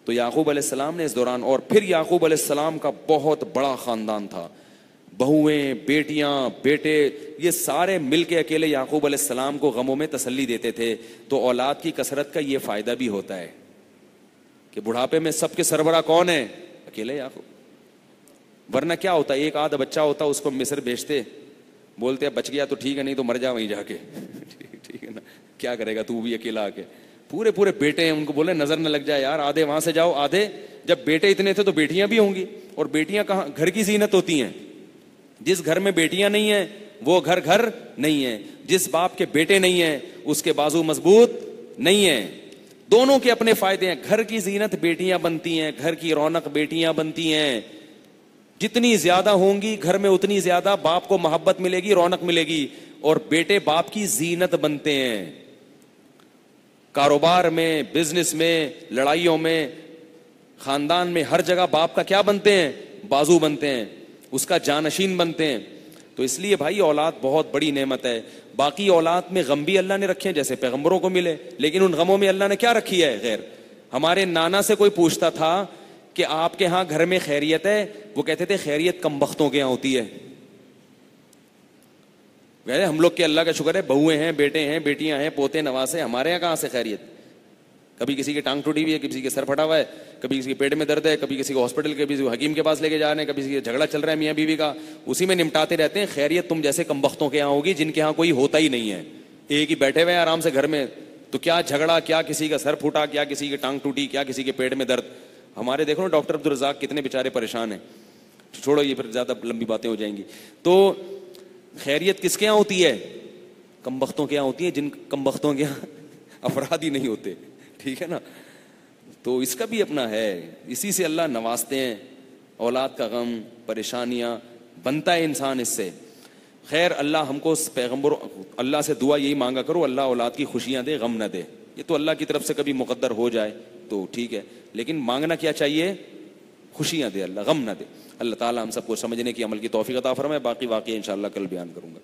تو یعقوب علیہ السلام نے اس دوران, اور پھر یعقوب علیہ السلام کا بہت بڑا خاندان تھا, بہویں بیٹیاں بیٹے, یہ سارے مل کے اکیلے یعقوب علیہ السلام کو غموں میں تسلی دیتے تھے. تو اولاد کی کثرت کا یہ فائدہ بھی ہوتا ہے کہ بڑھاپے میں سب کے سربراہ کون ہے, اکیلے یعقوب. ورنہ کیا ہوتا, ایک آدھ بچہ ہوتا اس کو مصر بھیجتے, بولتے بچ گیا تو ٹھیک ہے نہیں تو مر جا وہیں جا کے. ٹھیک ہے نا, کیا کرے گا تو بھی اکیلا آ کے. پورے بیٹے ہیں, ان کو بولے نظر نہ لگ جائے یار, آدھے وہاں سے جاؤ آدھے. جب بیٹے اتنے تھے تو بیٹیاں بھی ہوں گی, اور بیٹیاں کہاں گھر کی زینت ہوتی ہیں. جس گھر میں بیٹیاں نہیں ہیں وہ گھر نہیں ہے. جس باپ کے بیٹے نہیں ہیں اس کے بازو مضبوط نہیں ہیں. دونوں کے اپنے فائدے ہیں. گھر کی زینت بیٹیاں بنتی ہیں, گھر کی رونق بیٹیاں بنتی ہیں. جتنی زیادہ ہوں گی گھر میں اتنی زیادہ باپ کو محبت ملے گی, رونق ملے گی. اور بیٹے باپ کی زینت بنتے ہیں. کاروبار میں, بزنس میں, لڑائیوں میں, خاندان میں, ہر جگہ باپ کا کیا بنتے ہیں, بازو بنتے ہیں, اس کا جانشین بنتے ہیں. تو اس لیے بھائی اولاد بہت بڑی نعمت ہے. باقی اولاد میں غم بھی اللہ نے رکھے ہیں جیسے پیغمبروں کو ملے, لیکن ان غموں میں اللہ نے کیا رکھی ہے, غیر. ہمارے نانا سے کوئی پوچھتا تھا کہ آپ کے ہاں گھر میں خیریت ہے, وہ کہتے تھے خیریت کم بختوں کے یہاں ہوتی ہے. ہم لوگ کے اللہ کا شکر ہے بہویں ہیں, بیٹے ہیں, بیٹیاں ہیں, پوتے نواسے, ہمارے یہاں کہاں سے خیریت. کبھی کسی کی ٹانگ ٹوٹی ہوئی ہے, کسی کے سر پھٹا ہوا ہے, کبھی کسی کے پیٹ میں درد ہے, کبھی کسی کو ہاسپٹل کے, کسی کو حکیم کے پاس لے کے جا رہے ہیں, کبھی کسی کا جھگڑا چل رہا ہے میاں بیوی کا, اسی میں نمٹاتے رہتے ہیں. خیریت تم جیسے کم بختوں کے یہاں ہوگی جن کے یہاں کوئی ہوتا ہی نہیں ہے, ایک ہی بیٹھے ہوئے ہیں آرام سے گھر میں. تو کیا جھگڑا, کیا کسی کا سر پھوٹا, کیا کسی کی ٹانگ ٹوٹی, کیا کسی کے پیٹ میں درد. ہمارے دیکھو نا ڈاکٹر عبدالرزاق کتنے بیچارے پریشان ہیں. چھوڑو یہ پھر زیادہ لمبی باتیں ہو جائیں گی. تو خیریت کس کے یہاں ہوتی ہے؟ کم بختوں کے یہاں ہوتی ہے، جن کم بختوں کے یہاں افراد ہی نہیں ہوتے. ٹھیک ہے نا. تو اس کا بھی اپنا ہے، اسی سے اللہ نوازتے ہیں. اولاد کا غم، پریشانیاں، بنتا ہے انسان اس سے. خیر اللہ ہم کو پیغمبر اللہ سے دعا یہی مانگا کرو، اللہ اولاد کی خوشیاں دے، غم نہ دے. یہ تو اللہ کی طرف سے کبھی مقدر ہو جائے تو ٹھیک ہے، لیکن مانگنا کیا چاہیے؟ خوشیاں دے اللہ، غم نہ دے. اللہ تعالیٰ ہم سب کو سمجھنے کی، عمل کی توفیق عطا فرمائے. باقی واقعہ انشاءاللہ کل بیان کروں گا.